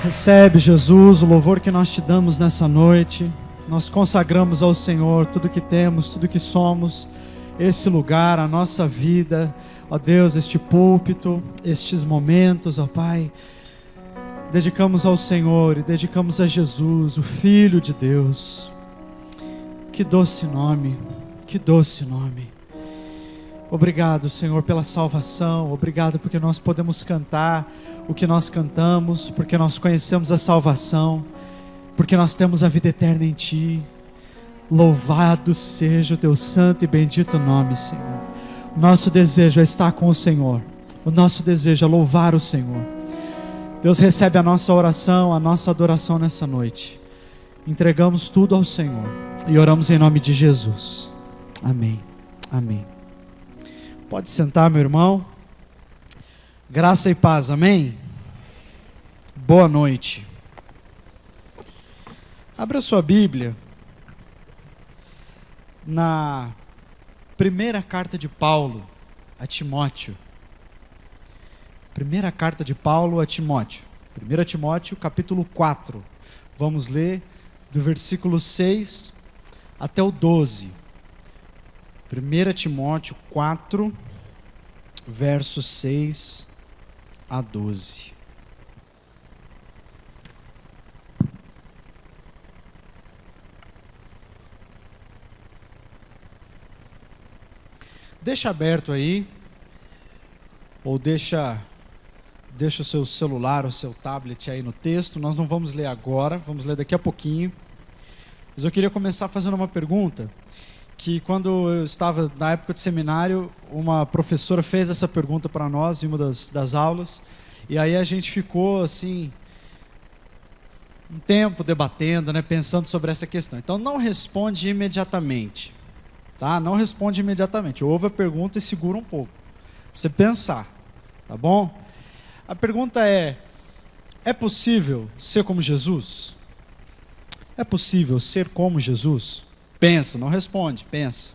Recebe, Jesus, o louvor que nós te damos nessa noite. Nós consagramos ao Senhor tudo que temos, tudo que somos, esse lugar, a nossa vida, ó Deus, este púlpito, estes momentos, ó Pai. Dedicamos ao Senhor e dedicamos a Jesus, o Filho de Deus. Que doce nome, que doce nome. Obrigado, Senhor, pela salvação. Obrigado porque nós podemos cantar o que nós cantamos, porque nós conhecemos a salvação, porque nós temos a vida eterna em Ti. Louvado seja o Teu santo e bendito nome, Senhor. O nosso desejo é estar com o Senhor. O nosso desejo é louvar o Senhor. Deus, recebe a nossa oração, a nossa adoração nessa noite. Entregamos tudo ao Senhor e oramos em nome de Jesus. Amém. Amém. Pode sentar, meu irmão. Graça e paz, amém? Boa noite. Abra sua Bíblia na primeira carta de Paulo a Timóteo. Primeira carta de Paulo a Timóteo. 1 Timóteo, capítulo 4. Vamos ler do versículo 6 até o 12. 1 Timóteo 4, versos 6 a 12. Deixa aberto aí, ou deixa o seu celular, o seu tablet aí no texto. Nós não vamos ler agora, vamos ler daqui a pouquinho. Mas eu queria começar fazendo uma pergunta, que quando eu estava na época de seminário, uma professora fez essa pergunta para nós em uma das aulas, e aí a gente ficou assim, um tempo debatendo, né, pensando sobre essa questão. Então não responde imediatamente, tá? Não responde imediatamente, ouve a pergunta e segura um pouco, pra você pensar, tá bom? A pergunta é possível ser como Jesus? É possível ser como Jesus? Pensa, não responde, pensa.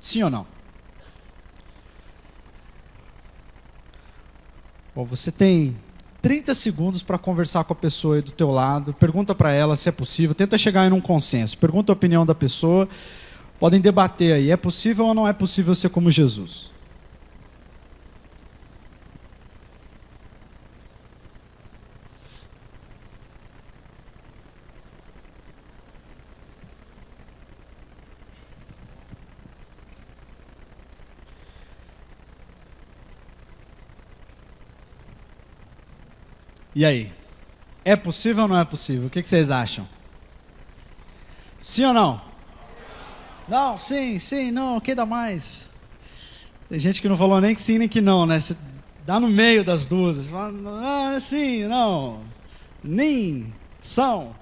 Sim ou não? Bom, você tem 30 segundos para conversar com a pessoa aí do teu lado, pergunta para ela se é possível, tenta chegar em um consenso, pergunta a opinião da pessoa, podem debater aí, é possível ou não é possível ser como Jesus? E aí? É possível ou não é possível? O que vocês acham? Sim ou não? Não, sim, não, quem dá mais? Tem gente que não falou nem que sim nem que não, né? Você dá no meio das duas. Você fala, sim, não, nem, são.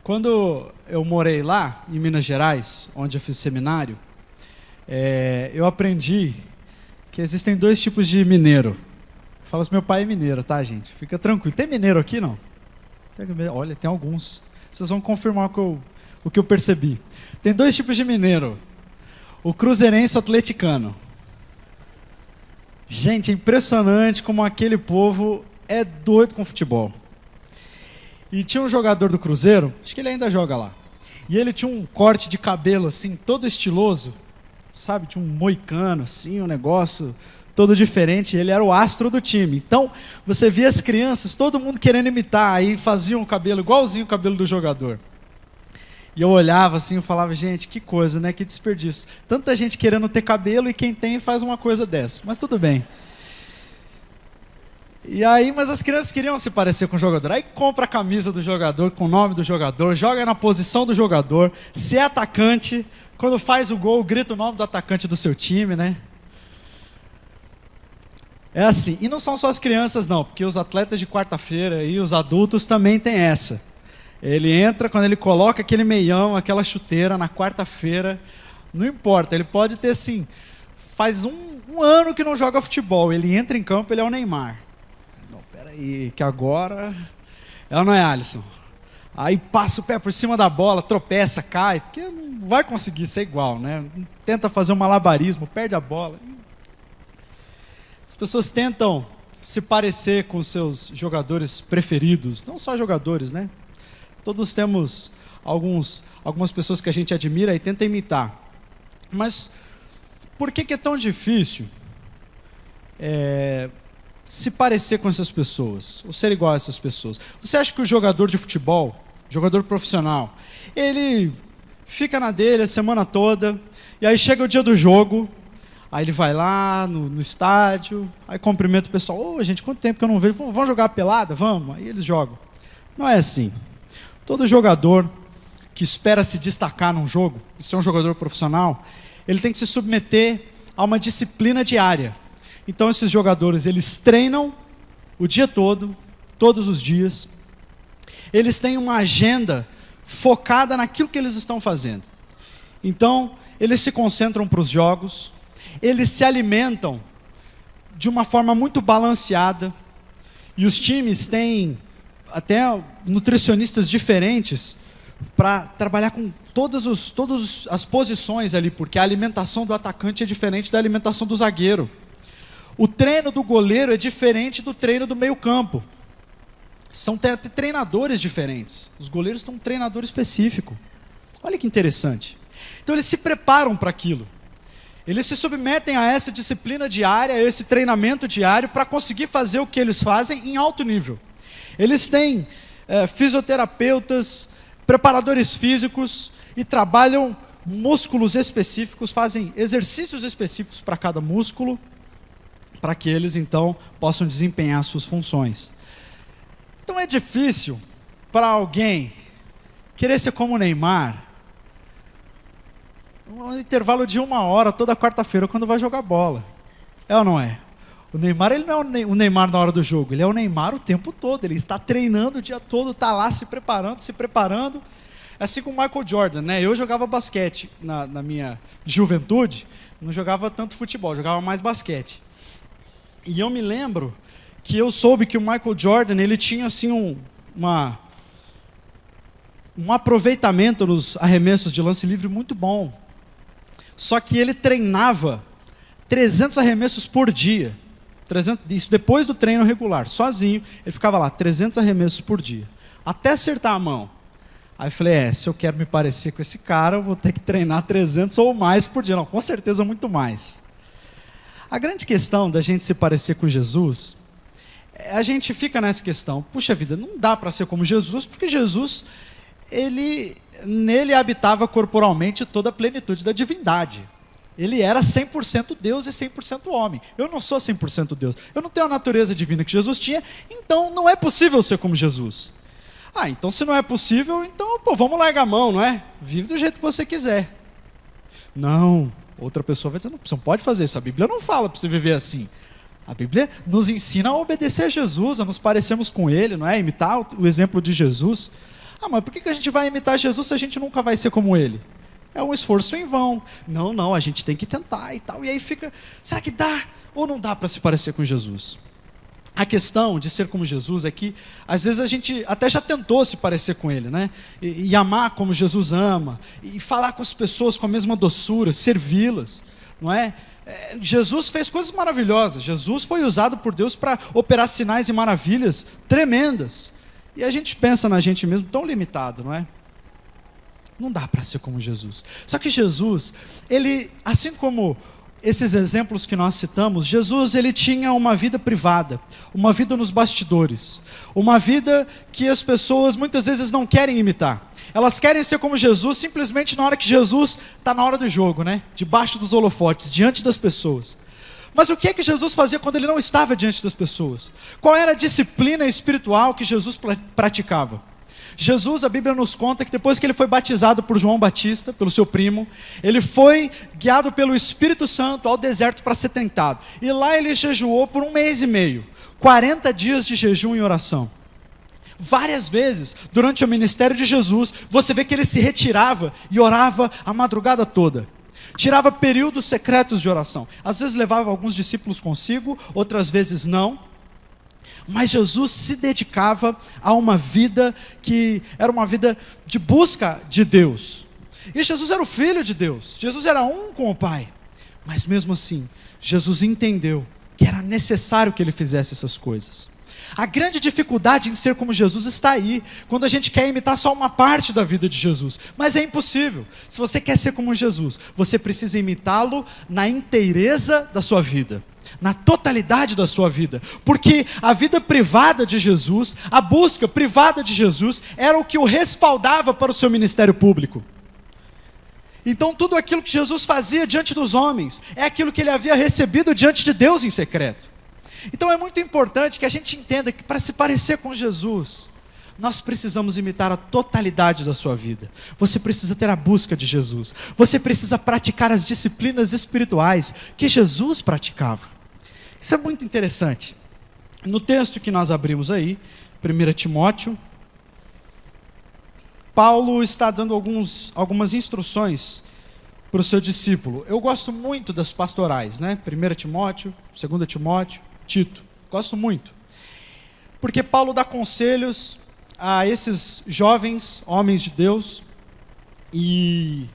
Quando eu morei lá, em Minas Gerais, onde eu fiz seminário, eu aprendi que existem 2 tipos de mineiro. Fala assim, meu pai é mineiro, tá, gente? Fica tranquilo. Tem mineiro aqui, não? Olha, tem alguns. Vocês vão confirmar o que eu percebi. Tem 2 tipos de mineiro. O cruzeirense e o atleticano. Gente, é impressionante como aquele povo é doido com futebol. E tinha um jogador do Cruzeiro, acho que ele ainda joga lá. E ele tinha um corte de cabelo, assim, todo estiloso. Sabe, tinha um moicano, assim, um negócio todo diferente, ele era o astro do time. Então, você via as crianças, todo mundo querendo imitar, aí faziam o cabelo igualzinho o cabelo do jogador. E eu olhava assim e falava, gente, que coisa, né? Que desperdício. Tanta gente querendo ter cabelo e quem tem faz uma coisa dessa. Mas tudo bem. E aí, mas as crianças queriam se parecer com o jogador. Aí compra a camisa do jogador, com o nome do jogador, joga na posição do jogador. Se é atacante, quando faz o gol, grita o nome do atacante do seu time, né? É assim, e não são só as crianças não, porque os atletas de quarta-feira e os adultos também têm essa. Ele entra, quando ele coloca aquele meião, aquela chuteira na quarta-feira, não importa, ele pode ter assim, faz um ano que não joga futebol, ele entra em campo, ele é o Neymar. Não, peraí, que agora... É ou não é, Alisson? Aí passa o pé por cima da bola, tropeça, cai, porque não vai conseguir ser igual, né? Tenta fazer um malabarismo, perde a bola... As pessoas tentam se parecer com seus jogadores preferidos, não só jogadores, né? Todos temos algumas pessoas que a gente admira e tenta imitar. Mas por que é tão difícil se parecer com essas pessoas, ou ser igual a essas pessoas? Você acha que o jogador de futebol, jogador profissional, ele fica na dele a semana toda, e aí chega o dia do jogo... Aí ele vai lá no estádio, aí cumprimenta o pessoal. Ô, gente, quanto tempo que eu não vejo? Vamos jogar a pelada? Vamos. Aí eles jogam. Não é assim. Todo jogador que espera se destacar num jogo, e ser um jogador profissional, ele tem que se submeter a uma disciplina diária. Então esses jogadores, eles treinam o dia todo, todos os dias. Eles têm uma agenda focada naquilo que eles estão fazendo. Então, eles se concentram para os jogos, eles se alimentam de uma forma muito balanceada, e os times têm até nutricionistas diferentes para trabalhar com todas as posições ali, porque a alimentação do atacante é diferente da alimentação do zagueiro. O treino do goleiro é diferente do treino do meio-campo. São treinadores diferentes. Os goleiros têm um treinador específico. Olha que interessante. Então eles se preparam para aquilo. Eles se submetem a essa disciplina diária, a esse treinamento diário, para conseguir fazer o que eles fazem em alto nível. Eles têm fisioterapeutas, preparadores físicos e trabalham músculos específicos, fazem exercícios específicos para cada músculo, para que eles então possam desempenhar suas funções. Então é difícil para alguém querer ser como o Neymar, um intervalo de 1 hora toda quarta-feira quando vai jogar bola. É ou não é? O Neymar, ele não é o Neymar na hora do jogo, ele é o Neymar o tempo todo, ele está treinando o dia todo, está lá se preparando. Assim como o Michael Jordan, né? Eu jogava basquete na minha juventude, não jogava tanto futebol, jogava mais basquete. E eu me lembro que eu soube que o Michael Jordan, ele tinha assim um aproveitamento nos arremessos de lance livre muito bom. Só que ele treinava 300 arremessos por dia. isso depois do treino regular, sozinho, ele ficava lá, 300 arremessos por dia, até acertar a mão. Aí eu falei, se eu quero me parecer com esse cara, eu vou ter que treinar 300 ou mais por dia. Não, com certeza muito mais. A grande questão da gente se parecer com Jesus, a gente fica nessa questão, puxa vida, não dá para ser como Jesus, porque Jesus, nele habitava corporalmente toda a plenitude da divindade. Ele era 100% Deus e 100% homem. Eu não sou 100% Deus. Eu não tenho a natureza divina que Jesus tinha, então não é possível ser como Jesus. Então se não é possível, então vamos largar a mão, não é? Vive do jeito que você quiser. Não, outra pessoa vai dizer, não, você não pode fazer isso, a Bíblia não fala para você viver assim. A Bíblia nos ensina a obedecer a Jesus, a nos parecermos com Ele, não é? Imitar o exemplo de Jesus. Mas por que a gente vai imitar Jesus se a gente nunca vai ser como Ele? É um esforço em vão. Não, a gente tem que tentar e tal. E aí fica, será que dá ou não dá para se parecer com Jesus? A questão de ser como Jesus é que, às vezes, a gente até já tentou se parecer com Ele, né? E amar como Jesus ama, e falar com as pessoas com a mesma doçura, servi-las, não é? Jesus fez coisas maravilhosas, Jesus foi usado por Deus para operar sinais e maravilhas tremendas. E a gente pensa na gente mesmo tão limitado, não é? Não dá para ser como Jesus. Só que Jesus, ele, assim como esses exemplos que nós citamos, Jesus, ele tinha uma vida privada, uma vida nos bastidores, uma vida que as pessoas muitas vezes não querem imitar. Elas querem ser como Jesus simplesmente na hora que Jesus está na hora do jogo, né? Debaixo dos holofotes, diante das pessoas. Mas o que é que Jesus fazia quando ele não estava diante das pessoas? Qual era a disciplina espiritual que Jesus praticava? Jesus, a Bíblia nos conta que depois que ele foi batizado por João Batista, pelo seu primo, ele foi guiado pelo Espírito Santo ao deserto para ser tentado. E lá ele jejuou por 1 mês e meio, 40 dias de jejum e oração. Várias vezes, durante o ministério de Jesus, você vê que ele se retirava e orava a madrugada toda. Tirava períodos secretos de oração. Às vezes levava alguns discípulos consigo, outras vezes não. Mas Jesus se dedicava a uma vida que era uma vida de busca de Deus. E Jesus era o Filho de Deus. Jesus era um com o Pai. Mas mesmo assim, Jesus entendeu que era necessário que ele fizesse essas coisas. A grande dificuldade em ser como Jesus está aí, quando a gente quer imitar só uma parte da vida de Jesus. Mas é impossível. Se você quer ser como Jesus, você precisa imitá-lo na inteireza da sua vida, na totalidade da sua vida. Porque a vida privada de Jesus, a busca privada de Jesus, era o que o respaldava para o seu ministério público. Então tudo aquilo que Jesus fazia diante dos homens, é aquilo que ele havia recebido diante de Deus em secreto. Então é muito importante que a gente entenda que para se parecer com Jesus, nós precisamos imitar a totalidade da sua vida. Você precisa ter a busca de Jesus. Você precisa praticar as disciplinas espirituais que Jesus praticava. Isso é muito interessante. No texto que nós abrimos aí, 1 Timóteo, Paulo está dando algumas instruções para o seu discípulo. Eu gosto muito das pastorais, né? 1 Timóteo, 2 Timóteo, Tito. Gosto muito. Porque Paulo dá conselhos a esses jovens homens de Deus e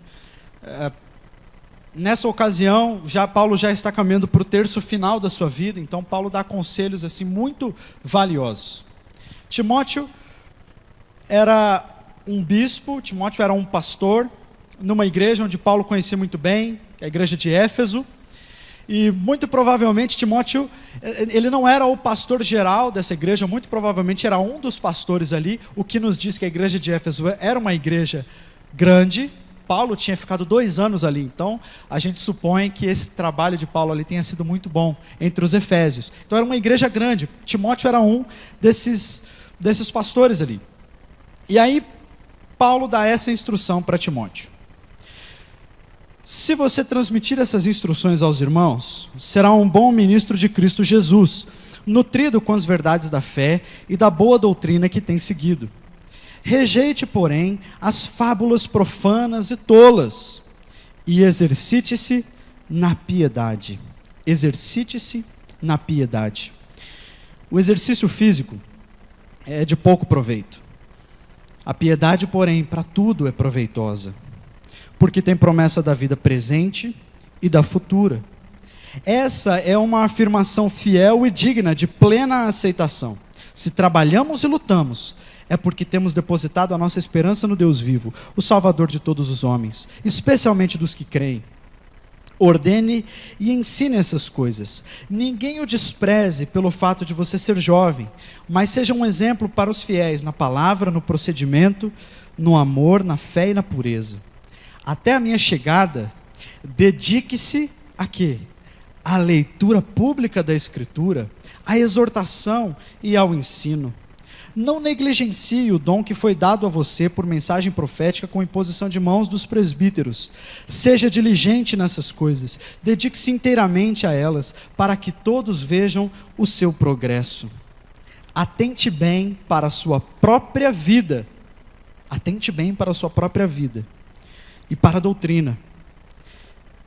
nessa ocasião, Paulo já está caminhando para o terço final da sua vida, então Paulo dá conselhos assim muito valiosos. Timóteo era um bispo, Timóteo era um pastor, numa igreja onde Paulo conhecia muito bem, a igreja de Éfeso, e muito provavelmente Timóteo, ele não era o pastor geral dessa igreja, muito provavelmente era um dos pastores ali, o que nos diz que a igreja de Éfeso era uma igreja grande. Paulo tinha ficado 2 anos ali, então a gente supõe que esse trabalho de Paulo ali tenha sido muito bom entre os efésios. Então era uma igreja grande, Timóteo era um desses pastores ali. E aí Paulo dá essa instrução para Timóteo. Se você transmitir essas instruções aos irmãos, será um bom ministro de Cristo Jesus, nutrido com as verdades da fé e da boa doutrina que tem seguido. Rejeite, porém, as fábulas profanas e tolas, e exercite-se na piedade. Exercite-se na piedade. O exercício físico é de pouco proveito. A piedade, porém, para tudo é proveitosa, porque tem promessa da vida presente e da futura. Essa é uma afirmação fiel e digna de plena aceitação. Se trabalhamos e lutamos, é porque temos depositado a nossa esperança no Deus vivo, o Salvador de todos os homens, especialmente dos que creem. Ordene e ensine essas coisas. Ninguém o despreze pelo fato de você ser jovem, mas seja um exemplo para os fiéis na palavra, no procedimento, no amor, na fé e na pureza. Até a minha chegada, dedique-se a quê? À leitura pública da Escritura, à exortação e ao ensino. Não negligencie o dom que foi dado a você por mensagem profética com imposição de mãos dos presbíteros. Seja diligente nessas coisas, dedique-se inteiramente a elas, para que todos vejam o seu progresso. Atente bem para a sua própria vida. Atente bem para a sua própria vida e para a doutrina.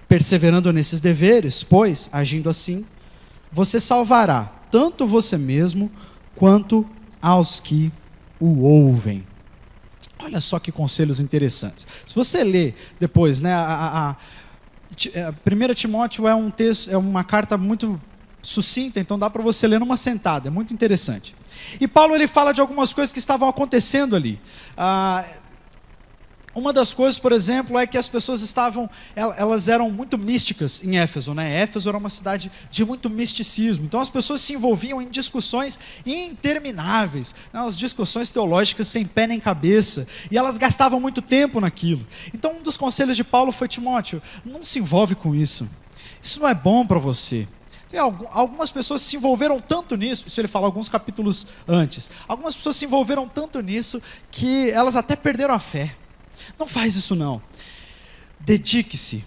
Perseverando nesses deveres, pois, agindo assim, você salvará tanto você mesmo quanto aos que o ouvem. Olha só que conselhos interessantes. Se você ler depois, né, 1 Timóteo é um texto, é uma carta muito sucinta, então dá para você ler numa sentada, é muito interessante. E Paulo ele fala de algumas coisas que estavam acontecendo ali. Uma das coisas, por exemplo, é que as pessoas elas eram muito místicas em Éfeso, né? Éfeso era uma cidade de muito misticismo, então as pessoas se envolviam em discussões intermináveis, né? Umas discussões teológicas sem pé nem cabeça, e elas gastavam muito tempo naquilo. Então um dos conselhos de Paulo foi: Timóteo, não se envolve com isso, isso não é bom para você. Algumas pessoas se envolveram tanto nisso, isso ele fala alguns capítulos antes, algumas pessoas se envolveram tanto nisso que elas até perderam a fé. Não faz isso não. Dedique-se,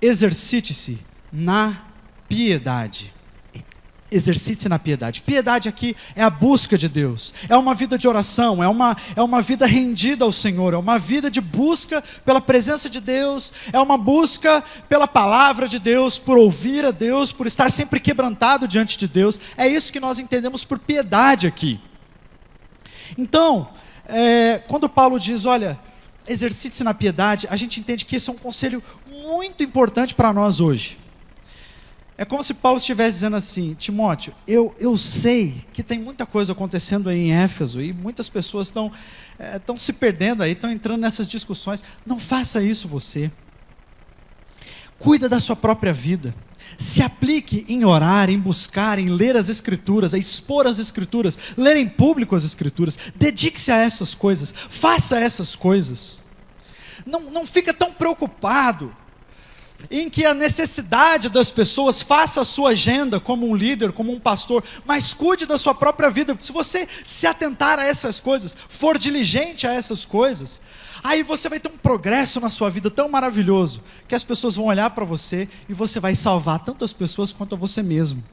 exercite-se na piedade. Exercite-se na piedade. Piedade aqui é a busca de Deus. É uma vida de oração, é uma vida rendida ao Senhor, é uma vida de busca pela presença de Deus, é uma busca pela palavra de Deus, por ouvir a Deus, por estar sempre quebrantado diante de Deus. É isso que nós entendemos por piedade aqui. Então, quando Paulo diz, olha, exercite-se na piedade, a gente entende que esse é um conselho muito importante para nós hoje. É como se Paulo estivesse dizendo assim: Timóteo, eu sei que tem muita coisa acontecendo aí em Éfeso, e muitas pessoas estão se perdendo aí, estão entrando nessas discussões. Não faça isso você. Cuida da sua própria vida. Se aplique em orar, em buscar, em ler as Escrituras, a expor as Escrituras, ler em público as Escrituras. Dedique-se a essas coisas, faça essas coisas. Não fica tão preocupado em que a necessidade das pessoas, faça a sua agenda como um líder, como um pastor, mas cuide da sua própria vida. Se você se atentar a essas coisas, for diligente a essas coisas, aí você vai ter um progresso na sua vida tão maravilhoso, que as pessoas vão olhar para você e você vai salvar tanto as pessoas quanto a você mesmo.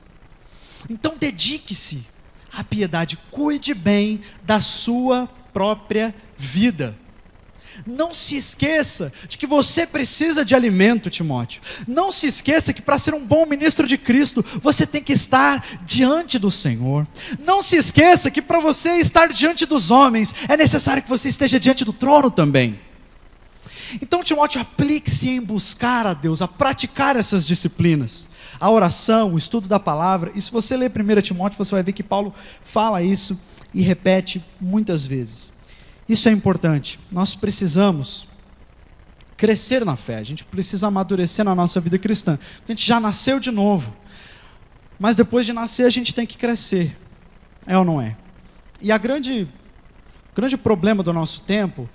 Então dedique-se à piedade, cuide bem da sua própria vida. Não se esqueça de que você precisa de alimento, Timóteo. Não se esqueça que para ser um bom ministro de Cristo, você tem que estar diante do Senhor. Não se esqueça que para você estar diante dos homens, é necessário que você esteja diante do trono também. Então, Timóteo, aplique-se em buscar a Deus, a praticar essas disciplinas. A oração, o estudo da palavra. E se você ler 1 Timóteo, você vai ver que Paulo fala isso e repete muitas vezes. Isso é importante. Nós precisamos crescer na fé. A gente precisa amadurecer na nossa vida cristã. A gente já nasceu de novo. Mas depois de nascer, a gente tem que crescer. É ou não é? E o grande problema do nosso tempo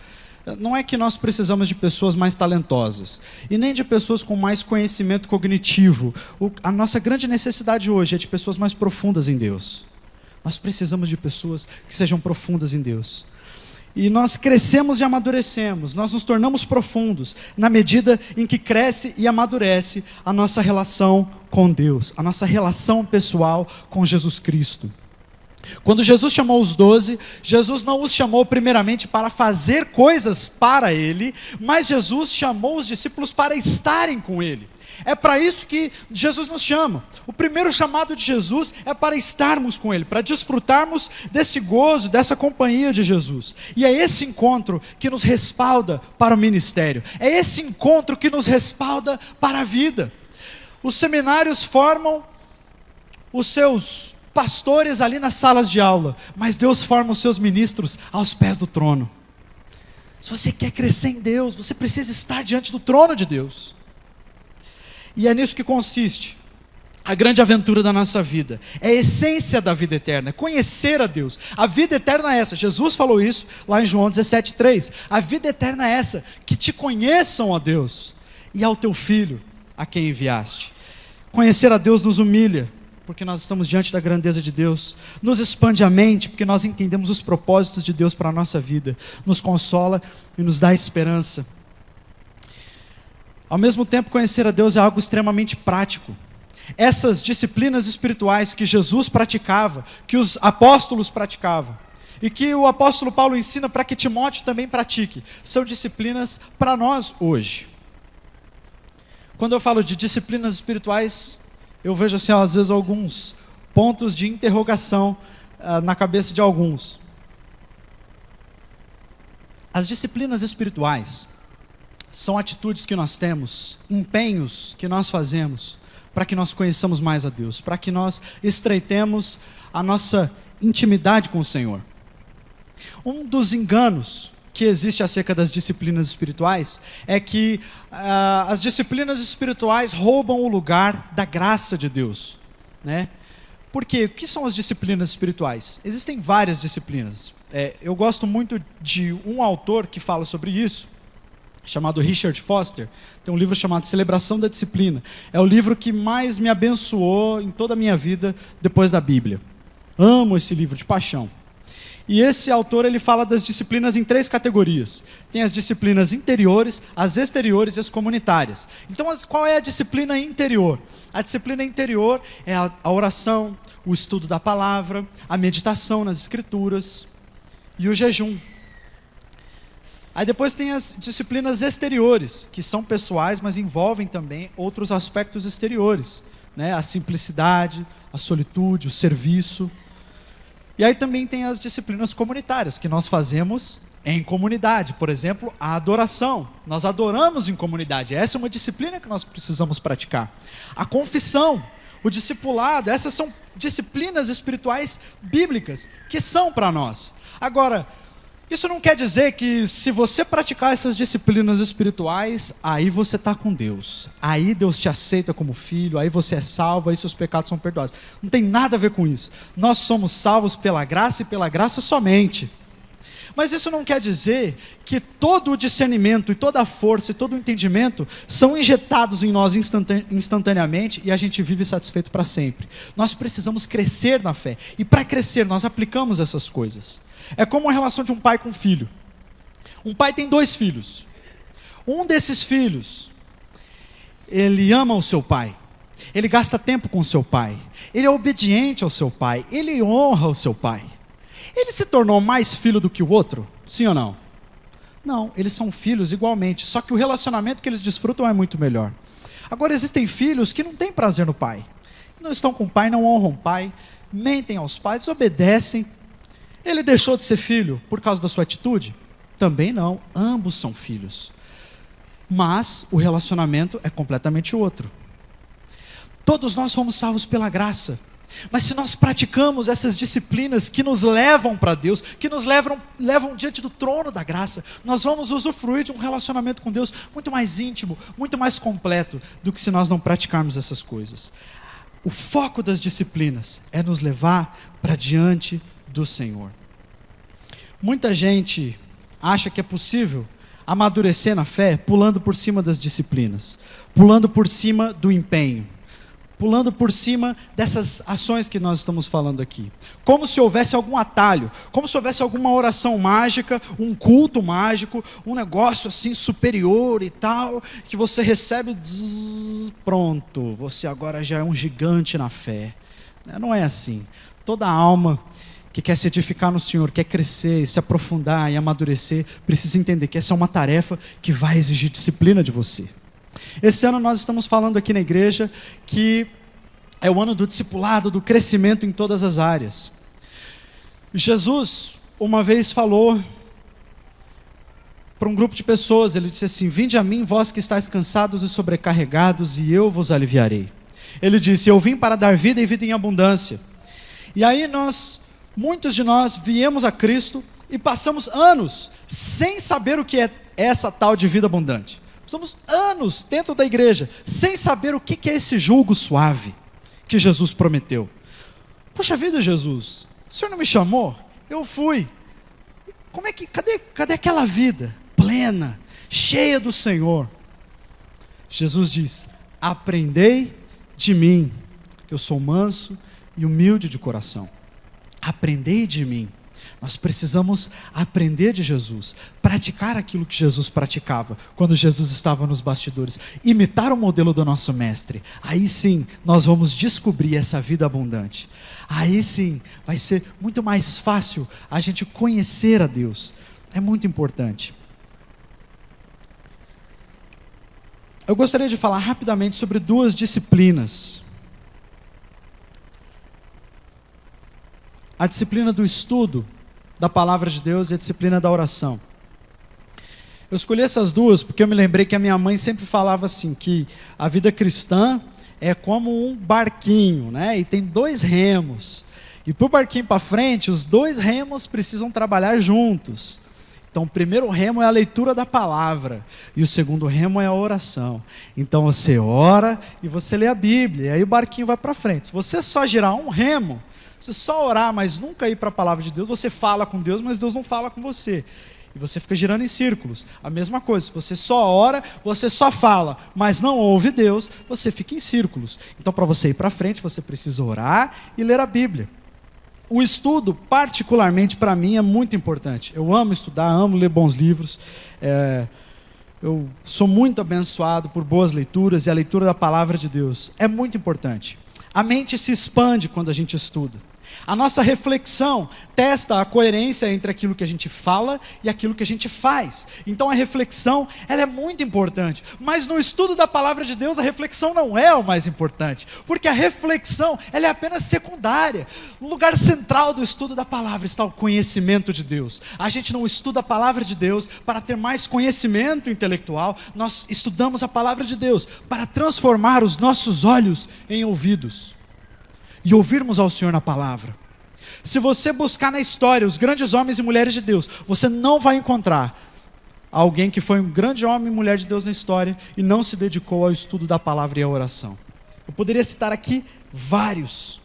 não é que nós precisamos de pessoas mais talentosas. E nem de pessoas com mais conhecimento cognitivo. A nossa grande necessidade hoje é de pessoas mais profundas em Deus. Nós precisamos de pessoas que sejam profundas em Deus. E nós crescemos e amadurecemos, nós nos tornamos profundos na medida em que cresce e amadurece a nossa relação com Deus, a nossa relação pessoal com Jesus Cristo. Quando Jesus chamou os 12, Jesus não os chamou primeiramente para fazer coisas para Ele, mas Jesus chamou os discípulos para estarem com Ele. É para isso que Jesus nos chama. O primeiro chamado de Jesus é para estarmos com Ele, para desfrutarmos desse gozo, dessa companhia de Jesus. E é esse encontro que nos respalda para o ministério. É esse encontro que nos respalda para a vida. Os seminários formam os seus pastores ali nas salas de aula, mas Deus forma os seus ministros aos pés do trono. Se você quer crescer em Deus, você precisa estar diante do trono de Deus. E é nisso que consiste a grande aventura da nossa vida. É a essência da vida eterna, é conhecer a Deus. A vida eterna é essa. Jesus falou isso lá em João 17,3. A vida eterna é essa, que te conheçam, ó Deus, e ao teu Filho, a quem enviaste. Conhecer a Deus nos humilha, porque nós estamos diante da grandeza de Deus. Nos expande a mente, porque nós entendemos os propósitos de Deus para a nossa vida. Nos consola e nos dá esperança. Ao mesmo tempo, conhecer a Deus é algo extremamente prático. Essas disciplinas espirituais que Jesus praticava, que os apóstolos praticavam, e que o apóstolo Paulo ensina para que Timóteo também pratique, são disciplinas para nós hoje. Quando eu falo de disciplinas espirituais, eu vejo assim, às vezes, alguns pontos de interrogação na cabeça de alguns. As disciplinas espirituais são atitudes que nós temos, empenhos que nós fazemos para que nós conheçamos mais a Deus, para que nós estreitemos a nossa intimidade com o Senhor. Um dos enganos que existe acerca das disciplinas espirituais é que as disciplinas espirituais roubam o lugar da graça de Deus, né? Por quê? O que são as disciplinas espirituais? Existem várias disciplinas. Eu gosto muito de um autor que fala sobre isso, chamado Richard Foster. Tem um livro chamado Celebração da Disciplina. É o livro que mais me abençoou em toda a minha vida depois da Bíblia. Amo esse livro de paixão. E esse autor, ele fala das disciplinas em 3 categorias. Tem as disciplinas interiores, as exteriores e as comunitárias. Então, qual é a disciplina interior? A disciplina interior é a oração, o estudo da palavra, a meditação nas escrituras e o jejum. Aí depois tem as disciplinas exteriores, que são pessoais, mas envolvem também outros aspectos exteriores, né? A simplicidade, a solitude, o serviço. E aí também tem as disciplinas comunitárias, que nós fazemos em comunidade. Por exemplo, a adoração. Nós adoramos em comunidade. Essa é uma disciplina que nós precisamos praticar. A confissão, o discipulado, essas são disciplinas espirituais bíblicas que são para nós. Agora, isso não quer dizer que se você praticar essas disciplinas espirituais, aí você está com Deus. Aí Deus te aceita como filho, aí você é salvo, aí seus pecados são perdoados. Não tem nada a ver com isso. Nós somos salvos pela graça e pela graça somente. Mas isso não quer dizer que todo o discernimento e toda a força e todo o entendimento são injetados em nós instantaneamente e a gente vive satisfeito para sempre. Nós precisamos crescer na fé. E para crescer, nós aplicamos essas coisas. É como a relação de um pai com um filho. Um pai tem 2 filhos. Um desses filhos, ele ama o seu pai. Ele gasta tempo com o seu pai. Ele é obediente ao seu pai. Ele honra o seu pai. Ele se tornou mais filho do que o outro? Sim ou não? Não, eles são filhos igualmente, só que o relacionamento que eles desfrutam é muito melhor. Agora, existem filhos que não têm prazer no pai. Não estão com o pai, não honram o pai, mentem aos pais, desobedecem. Ele deixou de ser filho por causa da sua atitude? Também não, ambos são filhos. Mas o relacionamento é completamente outro. Todos nós fomos salvos pela graça. Mas se nós praticamos essas disciplinas que nos levam para Deus, que nos levam diante do trono da graça, nós vamos usufruir de um relacionamento com Deus muito mais íntimo, muito mais completo do que se nós não praticarmos essas coisas. O foco das disciplinas é nos levar para diante do Senhor. Muita gente acha que é possível amadurecer na fé pulando por cima das disciplinas, pulando por cima do empenho, pulando por cima dessas ações que nós estamos falando aqui. Como se houvesse algum atalho, como se houvesse alguma oração mágica, um culto mágico, um negócio assim superior e tal, que você recebe, pronto, você agora já é um gigante na fé. Não é assim. Toda alma que quer se edificar no Senhor, quer crescer, se aprofundar e amadurecer, precisa entender que essa é uma tarefa que vai exigir disciplina de você. Esse ano nós estamos falando aqui na igreja que é o ano do discipulado, do crescimento em todas as áreas. Jesus uma vez falou para um grupo de pessoas, ele disse assim: vinde a mim, vós que estáis cansados e sobrecarregados, e eu vos aliviarei. Ele disse: eu vim para dar vida e vida em abundância. E aí muitos de nós viemos a Cristo e passamos anos sem saber o que é essa tal de vida abundante. Passamos anos dentro da igreja sem saber o que é esse jugo suave que Jesus prometeu. Poxa vida, Jesus, o Senhor não me chamou? Eu fui. Cadê aquela vida plena, cheia do Senhor? Jesus diz: aprendei de mim, que eu sou manso e humilde de coração. Aprendei de mim. Nós precisamos aprender de Jesus, praticar aquilo que Jesus praticava quando Jesus estava nos bastidores, imitar o modelo do nosso mestre. Aí sim nós vamos descobrir essa vida abundante. Aí sim vai ser muito mais fácil a gente conhecer a Deus. É muito importante. Eu gostaria de falar rapidamente sobre 2 disciplinas. A disciplina do estudo da palavra de Deus e a disciplina da oração. Eu escolhi essas 2 porque eu me lembrei que a minha mãe sempre falava assim, que a vida cristã é como um barquinho, né? E tem 2 remos. E para o barquinho para frente, os 2 remos precisam trabalhar juntos. Então o primeiro remo é a leitura da palavra e o segundo remo é a oração. Então você ora e você lê a Bíblia, e aí o barquinho vai para frente. Se você só girar um remo, se só orar, mas nunca ir para a palavra de Deus, você fala com Deus, mas Deus não fala com você. E você fica girando em círculos. A mesma coisa, se você só ora, você só fala, mas não ouve Deus, você fica em círculos. Então para você ir para frente, você precisa orar e ler a Bíblia. O estudo, particularmente para mim, é muito importante. Eu amo estudar, amo ler bons livros. Eu sou muito abençoado por boas leituras e a leitura da palavra de Deus. É muito importante. A mente se expande quando a gente estuda. A nossa reflexão testa a coerência entre aquilo que a gente fala e aquilo que a gente faz. Então a reflexão, ela é muito importante. Mas no estudo da palavra de Deus, a reflexão não é o mais importante. Porque a reflexão, ela é apenas secundária. No lugar central do estudo da palavra está o conhecimento de Deus. A gente não estuda a palavra de Deus para ter mais conhecimento intelectual. Nós estudamos a palavra de Deus para transformar os nossos olhos em ouvidos e ouvirmos ao Senhor na palavra. Se você buscar na história os grandes homens e mulheres de Deus, você não vai encontrar alguém que foi um grande homem e mulher de Deus na história e não se dedicou ao estudo da palavra e à oração. Eu poderia citar aqui vários.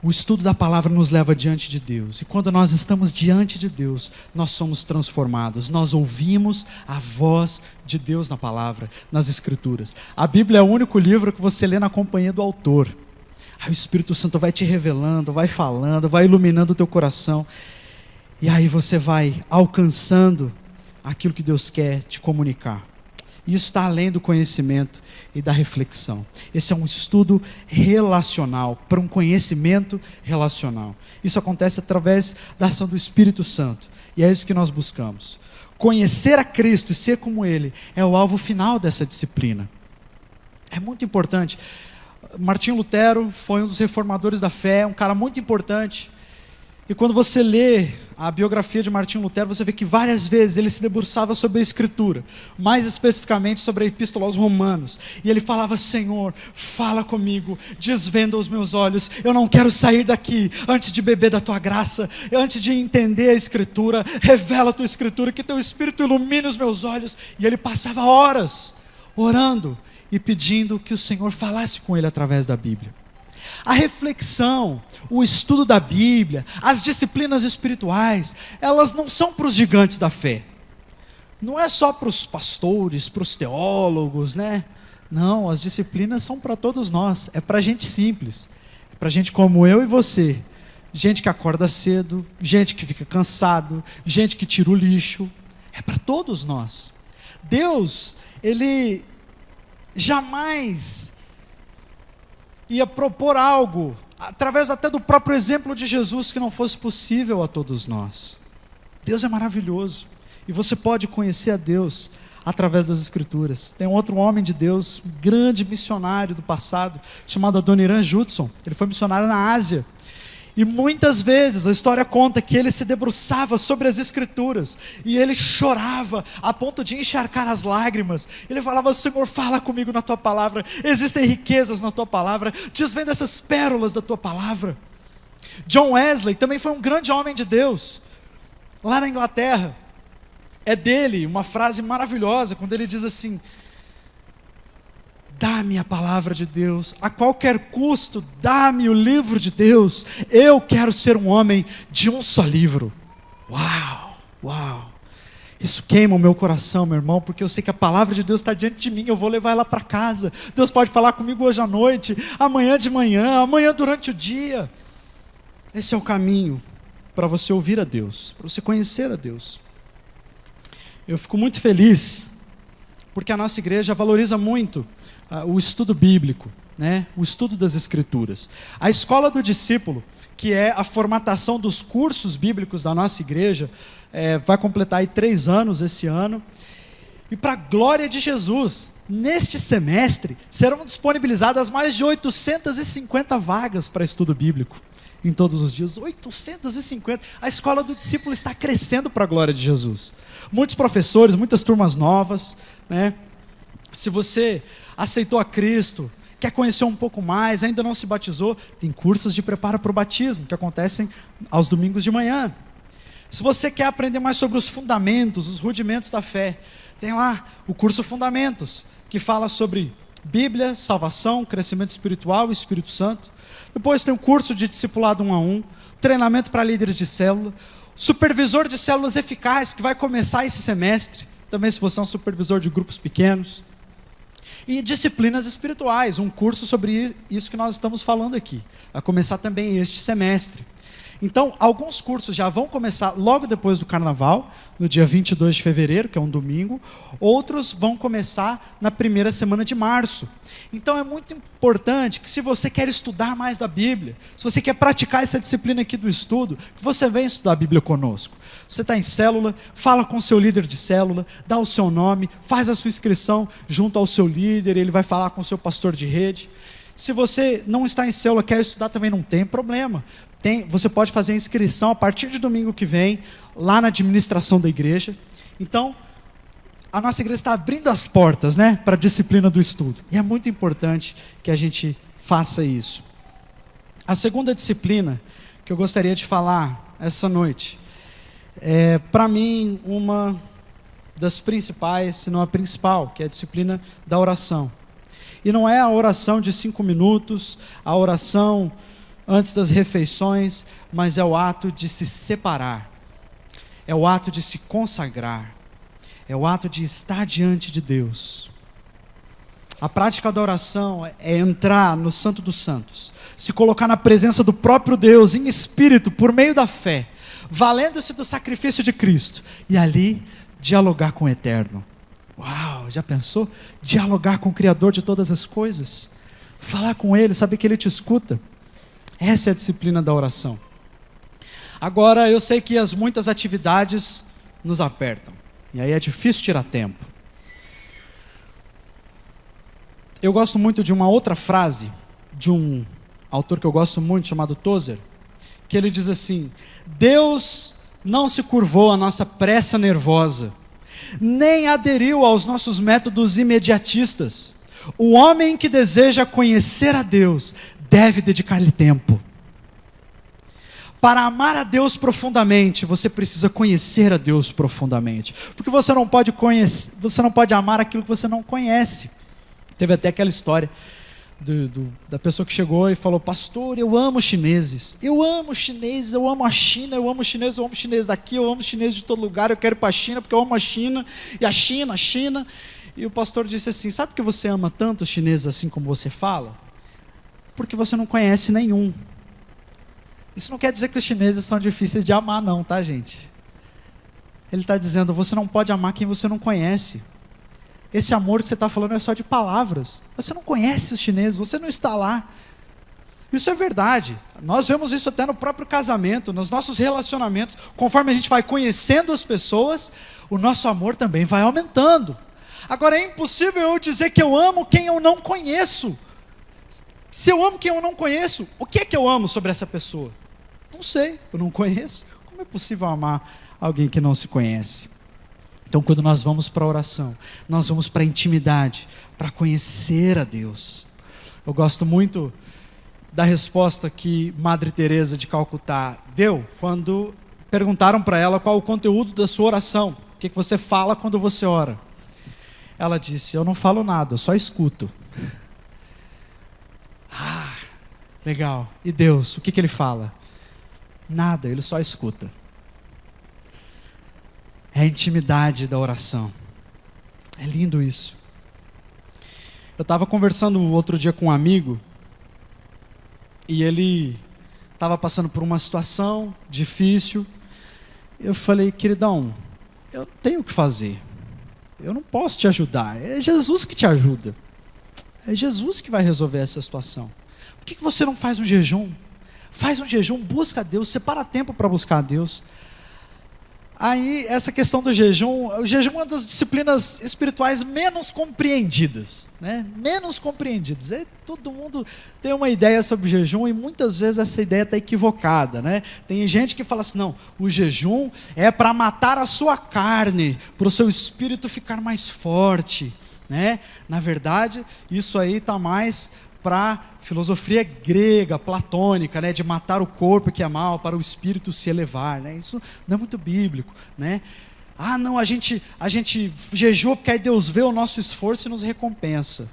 O estudo da palavra nos leva diante de Deus. E quando nós estamos diante de Deus, nós somos transformados. Nós ouvimos a voz de Deus na palavra, nas Escrituras. A Bíblia é o único livro que você lê na companhia do autor. Aí o Espírito Santo vai te revelando, vai falando, vai iluminando o teu coração. E aí você vai alcançando aquilo que Deus quer te comunicar. Isso está além do conhecimento e da reflexão. Esse é um estudo relacional, para um conhecimento relacional. Isso acontece através da ação do Espírito Santo. E é isso que nós buscamos. Conhecer a Cristo e ser como Ele é o alvo final dessa disciplina. É muito importante. Martinho Lutero foi um dos reformadores da fé, um cara muito importante. E quando você lê a biografia de Martinho Lutero, você vê que várias vezes ele se debruçava sobre a Escritura, mais especificamente sobre a Epístola aos Romanos. E ele falava: Senhor, fala comigo, desvenda os meus olhos, eu não quero sair daqui antes de beber da Tua graça, antes de entender a Escritura, revela a Tua Escritura, que Teu Espírito ilumine os meus olhos. E ele passava horas orando e pedindo que o Senhor falasse com ele através da Bíblia. A reflexão, o estudo da Bíblia, as disciplinas espirituais, elas não são para os gigantes da fé. Não é só para os pastores, para os teólogos, né? Não, as disciplinas são para todos nós. É para gente simples. É para gente como eu e você. Gente que acorda cedo, gente que fica cansado, gente que tira o lixo. É para todos nós. Deus, Ele jamais ia propor algo, através até do próprio exemplo de Jesus, que não fosse possível a todos nós. Deus é maravilhoso, e você pode conhecer a Deus através das Escrituras. Tem outro homem de Deus, um grande missionário do passado, chamado Adoniran Judson. Ele foi missionário na Ásia, E muitas vezes a história conta que ele se debruçava sobre as Escrituras e ele chorava a ponto de encharcar as lágrimas. Ele falava: Senhor, fala comigo na tua palavra, existem riquezas na tua palavra, desvenda essas pérolas da tua palavra. John Wesley também foi um grande homem de Deus, lá na Inglaterra. É dele uma frase maravilhosa, quando ele diz assim: dá-me a palavra de Deus, a qualquer custo, dá-me o livro de Deus, eu quero ser um homem de um só livro. Uau, uau, isso queima o meu coração, meu irmão, porque eu sei que a palavra de Deus está diante de mim, eu vou levar ela para casa. Deus pode falar comigo hoje à noite, amanhã de manhã, amanhã durante o dia. Esse é o caminho para você ouvir a Deus, para você conhecer a Deus. Eu fico muito feliz, porque a nossa igreja valoriza muito o estudo bíblico, né? O estudo das Escrituras. A Escola do Discípulo, que é a formatação dos cursos bíblicos da nossa igreja, vai completar aí 3 anos esse ano. E para a glória de Jesus, neste semestre, serão disponibilizadas mais de 850 vagas para estudo bíblico. Em todos os dias, 850. A Escola do Discípulo está crescendo para a glória de Jesus. Muitos professores, muitas turmas novas, né? Se você aceitou a Cristo, quer conhecer um pouco mais, ainda não se batizou, tem cursos de preparo para o batismo, que acontecem aos domingos de manhã. Se você quer aprender mais sobre os fundamentos, os rudimentos da fé, tem lá o curso Fundamentos, que fala sobre Bíblia, salvação, crescimento espiritual e Espírito Santo. Depois tem o curso de discipulado 1 a 1, treinamento para líderes de célula, supervisor de células eficaz, que vai começar esse semestre, também se você é um supervisor de grupos pequenos. E disciplinas espirituais, um curso sobre isso que nós estamos falando aqui, vai começar também este semestre. Então, alguns cursos já vão começar logo depois do Carnaval, no dia 22 de fevereiro, que é um domingo. Outros vão começar na primeira semana de março. Então, é muito importante que, se você quer estudar mais da Bíblia, se você quer praticar essa disciplina aqui do estudo, que você venha estudar a Bíblia conosco. Você está em célula, fala com o seu líder de célula, dá o seu nome, faz a sua inscrição junto ao seu líder, ele vai falar com o seu pastor de rede. Se você não está em célula, quer estudar também, não tem problema. Você pode fazer a inscrição a partir de domingo que vem, lá na administração da igreja. Então, a nossa igreja está abrindo as portas, né, para a disciplina do estudo. E é muito importante que a gente faça isso. A segunda disciplina que eu gostaria de falar essa noite é, para mim, uma das principais, se não a principal, que é a disciplina da oração. E não é a oração de 5 minutos, a oração antes das refeições, mas é o ato de se separar, é o ato de se consagrar, é o ato de estar diante de Deus. A prática da oração é entrar no Santo dos Santos, se colocar na presença do próprio Deus, em espírito, por meio da fé, valendo-se do sacrifício de Cristo, e ali dialogar com o Eterno. Uau, já pensou? Dialogar com o Criador de todas as coisas, falar com Ele, saber que Ele te escuta. Essa é a disciplina da oração. Agora, eu sei que as muitas atividades nos apertam, e aí é difícil tirar tempo. Eu gosto muito de uma outra frase, de um autor que eu gosto muito, chamado Tozer, que ele diz assim: Deus não se curvou à nossa pressa nervosa, nem aderiu aos nossos métodos imediatistas. O homem que deseja conhecer a Deus deve dedicar-lhe tempo. Para amar a Deus profundamente, você precisa conhecer a Deus profundamente. Porque você não pode amar aquilo que você não conhece. Teve até aquela história da pessoa que chegou e falou: pastor, eu amo chineses. Eu amo chineses, eu amo a China, eu amo chineses, eu amo chineses daqui, eu amo chineses de todo lugar, eu quero ir para a China porque eu amo a China. E a China. E o pastor disse assim: sabe por que você ama tanto os chineses assim como você fala? Porque você não conhece nenhum. Isso não quer dizer que os chineses são difíceis de amar não, tá, gente? Ele está dizendo: você não pode amar quem você não conhece. Esse amor que você está falando é só de palavras. Você não conhece os chineses, você não está lá. Isso é verdade. Nós vemos isso até no próprio casamento, nos nossos relacionamentos. Conforme a gente vai conhecendo as pessoas, o nosso amor também vai aumentando. Agora, é impossível eu dizer que eu amo quem eu não conheço. Se eu amo quem eu não conheço, o que é que eu amo sobre essa pessoa? Não sei, eu não conheço. Como é possível amar alguém que não se conhece? Então, quando nós vamos para a oração, nós vamos para a intimidade, para conhecer a Deus. Eu gosto muito da resposta que Madre Teresa de Calcutá deu quando perguntaram para ela qual o conteúdo da sua oração. O que você fala quando você ora? Ela disse: eu não falo nada, eu só escuto. Ah, legal. E Deus, o que Ele fala? Nada, Ele só escuta. É a intimidade da oração. É lindo isso. Eu estava conversando outro dia com um amigo e ele estava passando por uma situação difícil. Eu falei: queridão, eu não tenho o que fazer. Eu não posso te ajudar. É Jesus que te ajuda. É Jesus que vai resolver essa situação. Por que você não faz um jejum? Faz um jejum, busca a Deus, separa tempo para buscar a Deus. Aí, essa questão do jejum, o jejum é uma das disciplinas espirituais menos compreendidas, né? Menos compreendidas. Todo mundo tem uma ideia sobre o jejum e muitas vezes essa ideia está equivocada, né? Tem gente que fala assim: não, o jejum é para matar a sua carne, para o seu espírito ficar mais forte, né? Na verdade, isso aí está mais para filosofia grega, platônica, né, de matar o corpo que é mal para o espírito se elevar, né? Isso não é muito bíblico, né? Ah, não, a gente jejua porque aí Deus vê o nosso esforço e nos recompensa.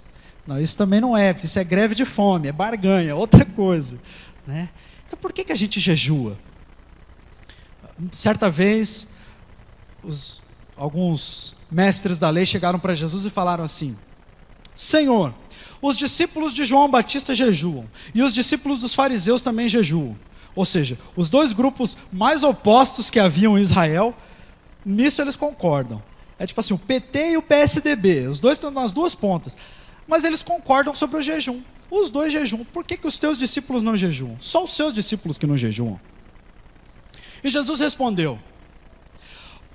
Não, isso também não é, porque isso é greve de fome, é barganha, outra coisa, né? Então por que a gente jejua? Certa vez, alguns mestres da lei chegaram para Jesus e falaram assim: Senhor, os discípulos de João Batista jejuam, e os discípulos dos fariseus também jejuam. Ou seja, os dois grupos mais opostos que haviam em Israel, nisso eles concordam. É tipo assim, o PT e o PSDB, os dois estão nas duas pontas. Mas eles concordam sobre o jejum. Os dois jejuam. Por que os teus discípulos não jejuam? Só os seus discípulos que não jejuam. E Jesus respondeu: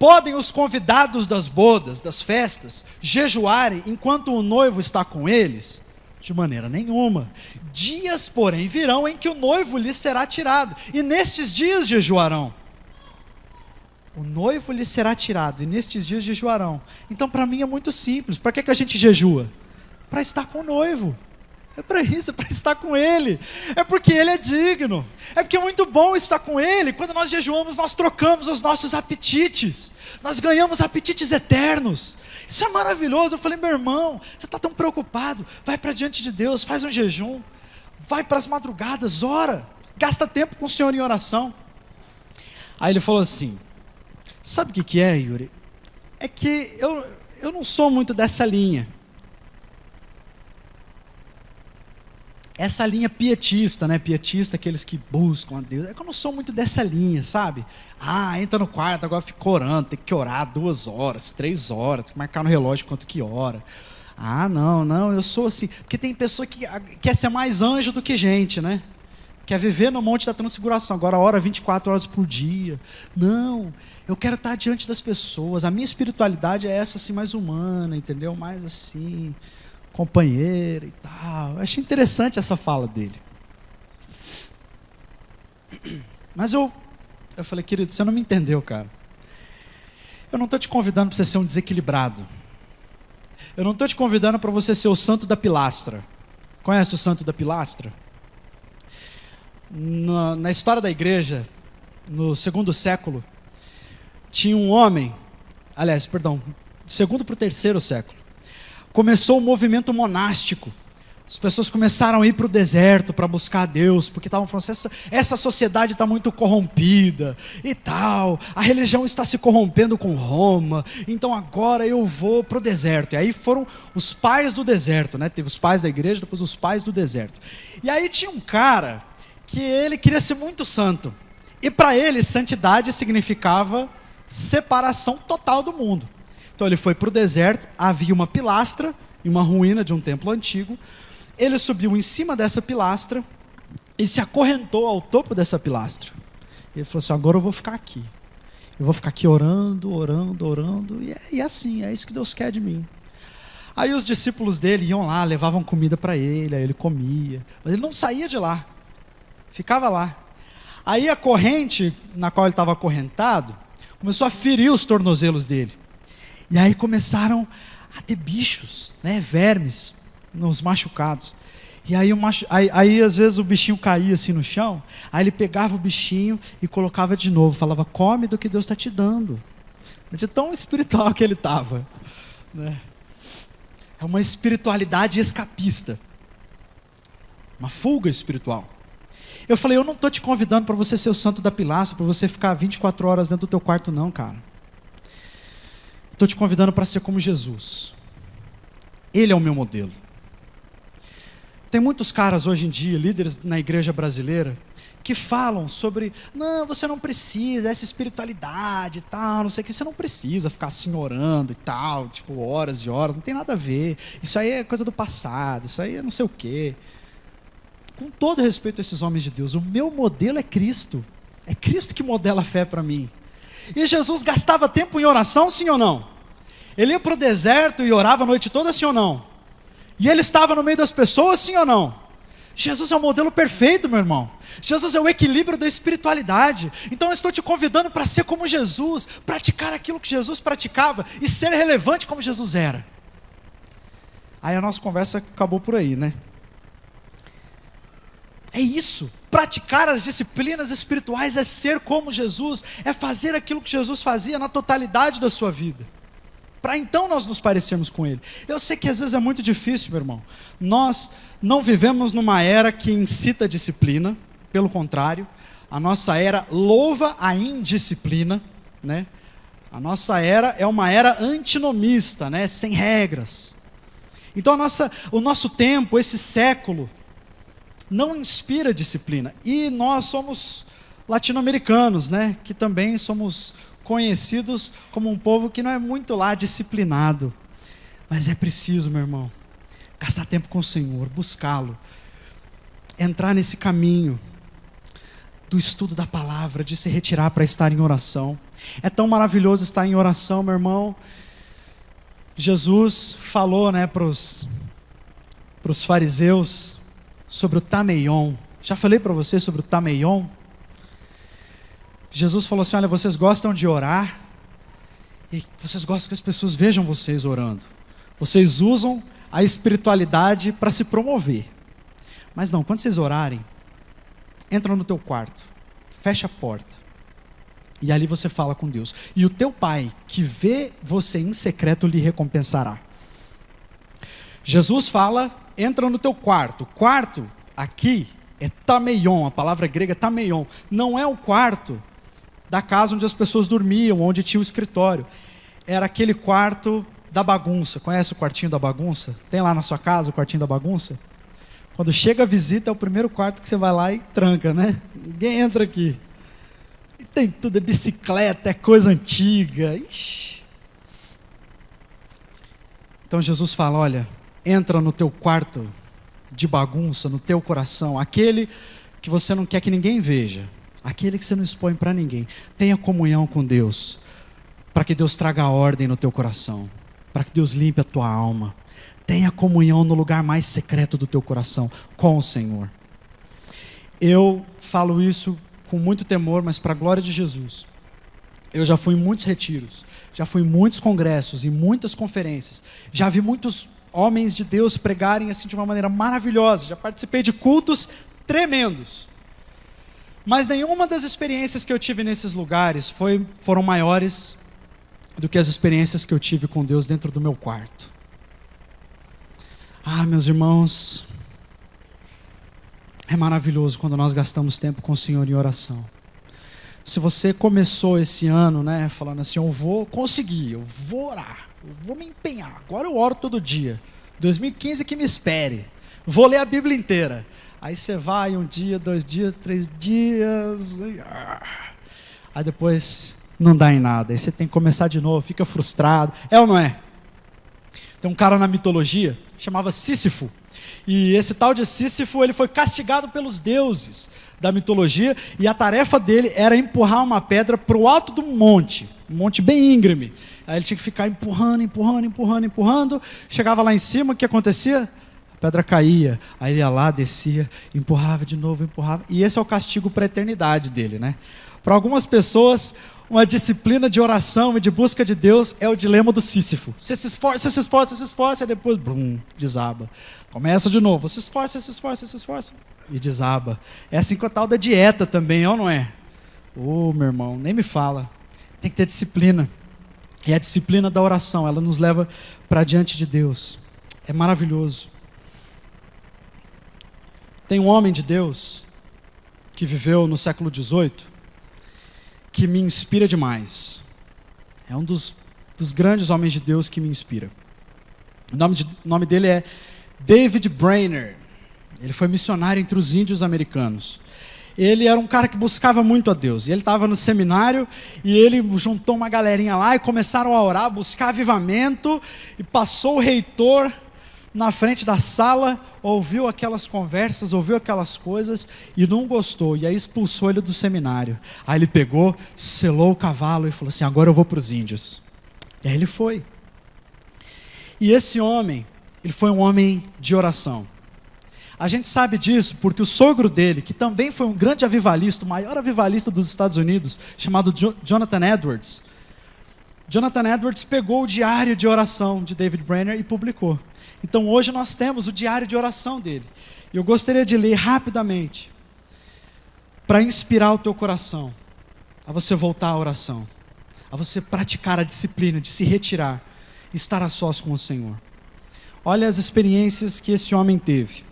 podem os convidados das bodas, das festas, jejuarem enquanto o noivo está com eles? De maneira nenhuma. Dias, porém, virão em que o noivo lhes será tirado, e nestes dias jejuarão. O noivo lhes será tirado, e nestes dias jejuarão. Então, para mim é muito simples. Para que a gente jejua? Para estar com o noivo. É para isso, é para estar com Ele. É porque Ele é digno. É porque é muito bom estar com Ele. Quando nós jejuamos, nós trocamos os nossos apetites. Nós ganhamos apetites eternos. Isso é maravilhoso. Eu falei: meu irmão, você está tão preocupado. Vai para diante de Deus, faz um jejum. Vai para as madrugadas, ora. Gasta tempo com o Senhor em oração. Aí ele falou assim: sabe o que é, Yuri? É que eu não sou muito dessa linha. Essa linha pietista, né? Pietista, aqueles que buscam a Deus. É que eu não sou muito dessa linha, sabe? Ah, entra no quarto, agora fica orando, tem que orar 2 horas, 3 horas, tem que marcar no relógio quanto que ora. Ah, não, eu sou assim. Porque tem pessoa que quer ser mais anjo do que gente, né? Quer viver no monte da transfiguração, agora ora 24 horas por dia. Não, eu quero estar diante das pessoas. A minha espiritualidade é essa assim, mais humana, entendeu? Mais assim, companheiro e tal. Eu achei interessante essa fala dele. Mas eu falei: querido, você não me entendeu, cara. Eu não estou te convidando para você ser um desequilibrado. Eu não estou te convidando para você ser o santo da pilastra. Conhece o santo da pilastra? Na história da igreja, no 2º século, tinha um homem, aliás, perdão, do 2º para o 3º século, começou um movimento monástico. As pessoas começaram a ir para o deserto para buscar a Deus, porque estavam falando: essa sociedade está muito corrompida e tal, a religião está se corrompendo com Roma, então agora eu vou para o deserto. E aí foram os pais do deserto, né? Teve os pais da igreja, depois os pais do deserto. E aí tinha um cara que ele queria ser muito santo, e para ele santidade significava separação total do mundo. Então ele foi para o deserto, havia uma pilastra e uma ruína de um templo antigo. Ele subiu em cima dessa pilastra e se acorrentou ao topo dessa pilastra. Ele falou assim: agora eu vou ficar aqui. Eu vou ficar aqui orando, e é assim, é isso que Deus quer de mim. Aí os discípulos dele iam lá, levavam comida para ele, aí ele comia. Mas ele não saía de lá, ficava lá. Aí a corrente na qual ele estava acorrentado começou a ferir os tornozelos dele. E aí começaram a ter bichos, né, vermes nos machucados. E aí, aí às vezes o bichinho caía assim no chão, aí ele pegava o bichinho e colocava de novo, falava, come do que Deus está te dando. De tão espiritual que ele estava, né? É uma espiritualidade escapista, uma fuga espiritual. Eu falei, eu não estou te convidando para você ser o santo da pilastra, para você ficar 24 horas dentro do teu quarto não, cara. Estou te convidando para ser como Jesus. Ele é o meu modelo. Tem muitos caras hoje em dia, líderes na igreja brasileira, que falam sobre, não, você não precisa, essa espiritualidade e tal, não sei o que, você não precisa ficar assim orando e tal, tipo horas e horas, não tem nada a ver, isso aí é coisa do passado, isso aí é não sei o quê. Com todo respeito a esses homens de Deus, o meu modelo é Cristo que modela a fé para mim. E Jesus gastava tempo em oração, sim ou não? Ele ia para o deserto e orava a noite toda, sim ou não? E ele estava no meio das pessoas, sim ou não? Jesus é o modelo perfeito, meu irmão. Jesus é o equilíbrio da espiritualidade. Então eu estou te convidando para ser como Jesus, praticar aquilo que Jesus praticava e ser relevante como Jesus era. Aí a nossa conversa acabou por aí, né? É isso, praticar as disciplinas espirituais é ser como Jesus, é fazer aquilo que Jesus fazia na totalidade da sua vida, para então nós nos parecermos com Ele. Eu sei que às vezes é muito difícil, meu irmão. Nós não vivemos numa era que incita a disciplina, pelo contrário, a nossa era louva a indisciplina, né? A nossa era é uma era antinomista, né? Sem regras. Então o nosso tempo, esse século, não inspira disciplina. E nós somos latino-americanos, né? Que também somos conhecidos como um povo que não é muito lá disciplinado. Mas é preciso, meu irmão, gastar tempo com o Senhor, buscá-lo, entrar nesse caminho do estudo da palavra, de se retirar para estar em oração. É tão maravilhoso estar em oração, meu irmão. Jesus falou, né, para os fariseus sobre o tameion. Já falei para vocês sobre o tameion? Jesus falou assim, olha, vocês gostam de orar e vocês gostam que as pessoas vejam vocês orando. Vocês usam a espiritualidade para se promover. Mas não, quando vocês orarem, entra no teu quarto, fecha a porta e ali você fala com Deus. E o teu Pai, que vê você em secreto, lhe recompensará. Jesus fala, entra no teu quarto. Quarto, aqui, é tameion, a palavra grega é tameion. Não é o quarto da casa onde as pessoas dormiam, onde tinha o escritório. Era aquele quarto da bagunça. Conhece o quartinho da bagunça? Tem lá na sua casa o quartinho da bagunça? Quando chega a visita, é o primeiro quarto que você vai lá e tranca, né? Ninguém entra aqui. E tem tudo, é bicicleta, é coisa antiga. Ixi. Então Jesus fala, olha, entra no teu quarto de bagunça, no teu coração, aquele que você não quer que ninguém veja, aquele que você não expõe para ninguém. Tenha comunhão com Deus, para que Deus traga ordem no teu coração, para que Deus limpe a tua alma. Tenha comunhão no lugar mais secreto do teu coração, com o Senhor. Eu falo isso com muito temor, mas para a glória de Jesus. Eu já fui em muitos retiros, já fui em muitos congressos, em muitas conferências, já vi muitos homens de Deus pregarem assim de uma maneira maravilhosa, já participei de cultos tremendos. Mas nenhuma das experiências que eu tive nesses lugares foram maiores do que as experiências que eu tive com Deus dentro do meu quarto. Ah, meus irmãos, é maravilhoso quando nós gastamos tempo com o Senhor em oração. Se você começou esse ano, né, falando assim, eu vou conseguir, eu vou orar, eu vou me empenhar, agora eu oro todo dia, 2015 que me espere, vou ler a Bíblia inteira. Aí você vai 1 dia, 2 dias, 3 dias, aí depois não dá em nada, aí você tem que começar de novo, fica frustrado, é ou não é? Tem um cara na mitologia, chamava Sísifo, e esse tal de Sísifo, ele foi castigado pelos deuses da mitologia, e a tarefa dele era empurrar uma pedra para o alto de um monte bem íngreme. Aí ele tinha que ficar empurrando, chegava lá em cima, o que acontecia? A pedra caía, aí ele ia lá, descia, empurrava de novo, empurrava. E esse é o castigo para a eternidade dele, né? Para algumas pessoas, uma disciplina de oração e de busca de Deus é o dilema do Sísifo. Você se esforça, e depois, blum, desaba. Começa de novo, se esforça, e desaba. É assim com a tal da dieta também, ou não é? Meu irmão, nem me fala. Tem que ter disciplina. E a disciplina da oração, ela nos leva para diante de Deus. É maravilhoso. Tem um homem de Deus que viveu no século XVIII que me inspira demais. É um dos grandes homens de Deus que me inspira. O nome dele é David Brainerd. Ele foi missionário entre os índios americanos. Ele era um cara que buscava muito a Deus. E ele estava no seminário e ele juntou uma galerinha lá e começaram a orar, buscar avivamento. E passou o reitor na frente da sala, ouviu aquelas conversas, ouviu aquelas coisas e não gostou. E aí expulsou ele do seminário. Aí ele pegou, selou o cavalo e falou assim: agora eu vou para os índios. E aí ele foi. E esse homem, ele foi um homem de oração. A gente sabe disso porque o sogro dele, que também foi um grande avivalista, o maior avivalista dos Estados Unidos, chamado Jonathan Edwards. Jonathan Edwards pegou o diário de oração de David Brainerd e publicou. Então hoje nós temos o diário de oração dele. E eu gostaria de ler rapidamente, para inspirar o teu coração, a você voltar à oração, a você praticar a disciplina de se retirar, estar a sós com o Senhor. Olha as experiências que esse homem teve.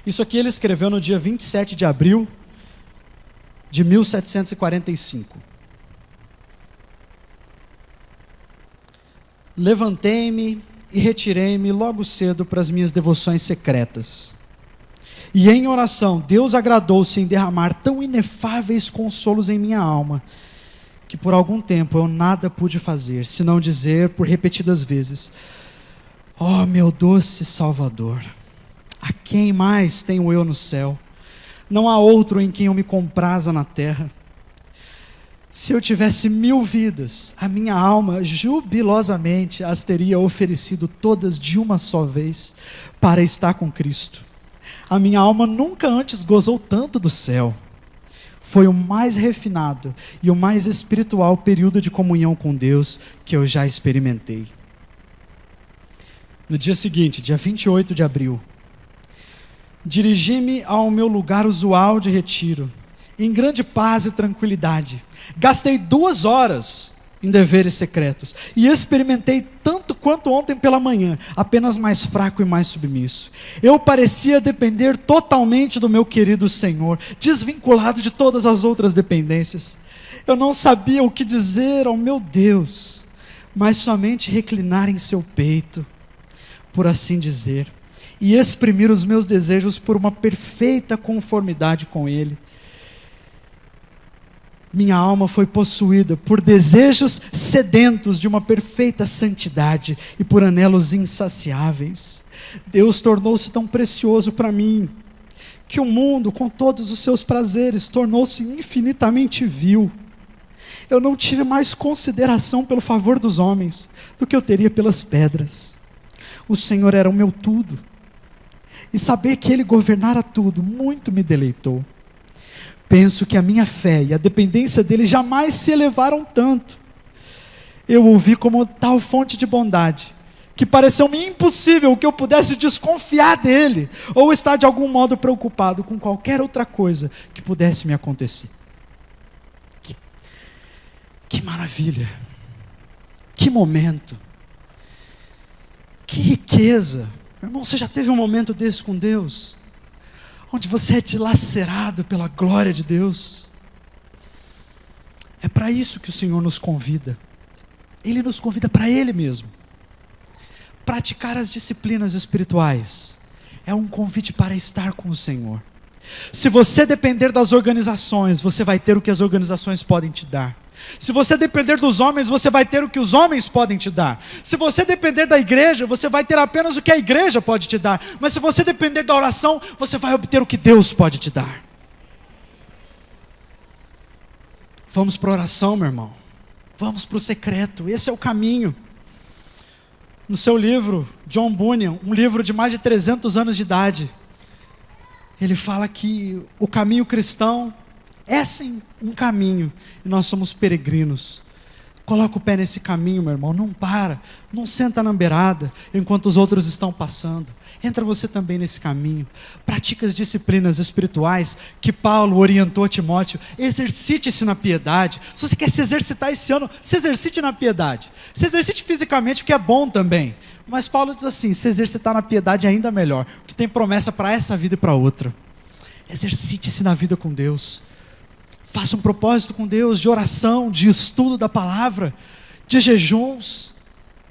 Isso aqui ele escreveu no dia 27 de abril de 1745. Levantei-me e retirei-me logo cedo para as minhas devoções secretas. E em oração, Deus agradou-se em derramar tão inefáveis consolos em minha alma, que por algum tempo eu nada pude fazer, senão dizer por repetidas vezes: ó meu doce Salvador, a quem mais tenho eu no céu? Não há outro em quem eu me compraza na terra. Se eu tivesse 1000 vidas, a minha alma jubilosamente as teria oferecido todas de uma só vez para estar com Cristo. A minha alma nunca antes gozou tanto do céu. Foi o mais refinado e o mais espiritual período de comunhão com Deus que eu já experimentei. No dia seguinte, dia 28 de abril, dirigi-me ao meu lugar usual de retiro, em grande paz e tranquilidade. Gastei 2 horas em deveres secretos e experimentei tanto quanto ontem pela manhã, apenas mais fraco e mais submisso. Eu parecia depender totalmente do meu querido Senhor, desvinculado de todas as outras dependências. Eu não sabia o que dizer ao meu Deus, mas somente reclinar em seu peito, por assim dizer, e exprimir os meus desejos por uma perfeita conformidade com Ele. Minha alma foi possuída por desejos sedentos de uma perfeita santidade e por anelos insaciáveis. Deus tornou-se tão precioso para mim, que o mundo, com todos os seus prazeres, tornou-se infinitamente vil. Eu não tive mais consideração pelo favor dos homens do que eu teria pelas pedras. O Senhor era o meu tudo, e saber que Ele governara tudo muito me deleitou. Penso que a minha fé e a dependência dEle jamais se elevaram tanto. Eu o vi como tal fonte de bondade, que pareceu-me impossível que eu pudesse desconfiar dEle, ou estar de algum modo preocupado com qualquer outra coisa que pudesse me acontecer. Que maravilha! Que momento! Que riqueza! Meu irmão, você já teve um momento desse com Deus? Onde você é dilacerado pela glória de Deus? É para isso que o Senhor nos convida. Ele nos convida para Ele mesmo. Praticar as disciplinas espirituais é um convite para estar com o Senhor. Se você depender das organizações, você vai ter o que as organizações podem te dar. Se você depender dos homens, você vai ter o que os homens podem te dar. Se você depender da igreja, você vai ter apenas o que a igreja pode te dar. Mas se você depender da oração, você vai obter o que Deus pode te dar. Vamos para a oração, meu irmão. Vamos para o secreto, esse é o caminho. no seu livro, John Bunyan, um livro de mais de 300 anos de idade, ele fala que o caminho cristão é sim um caminho, e nós somos peregrinos. Coloca o pé nesse caminho, meu irmão, não para, não senta na beirada, enquanto os outros estão passando. Entra você também nesse caminho, pratica as disciplinas espirituais que Paulo orientou a Timóteo, exercite-se na piedade. Se você quer se exercitar esse ano, se exercite na piedade, se exercite fisicamente, porque é bom também, mas Paulo diz assim, se exercitar na piedade é ainda melhor, porque tem promessa para essa vida e para outra. Exercite-se na vida com Deus, faça um propósito com Deus, de oração, de estudo da palavra, de jejuns,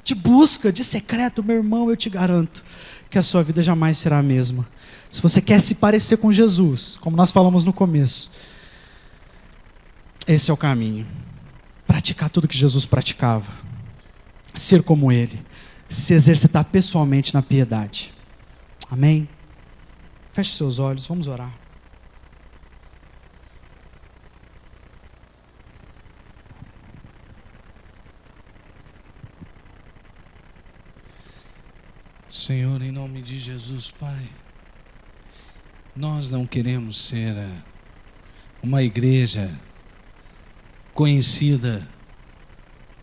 de busca, de secreto. Meu irmão, eu te garanto que a sua vida jamais será a mesma. Se você quer se parecer com Jesus, como nós falamos no começo, esse é o caminho. Praticar tudo que Jesus praticava, ser como Ele, se exercitar pessoalmente na piedade. Amém? Feche seus olhos, vamos orar. Senhor, em nome de Jesus, Pai, nós não queremos ser uma igreja conhecida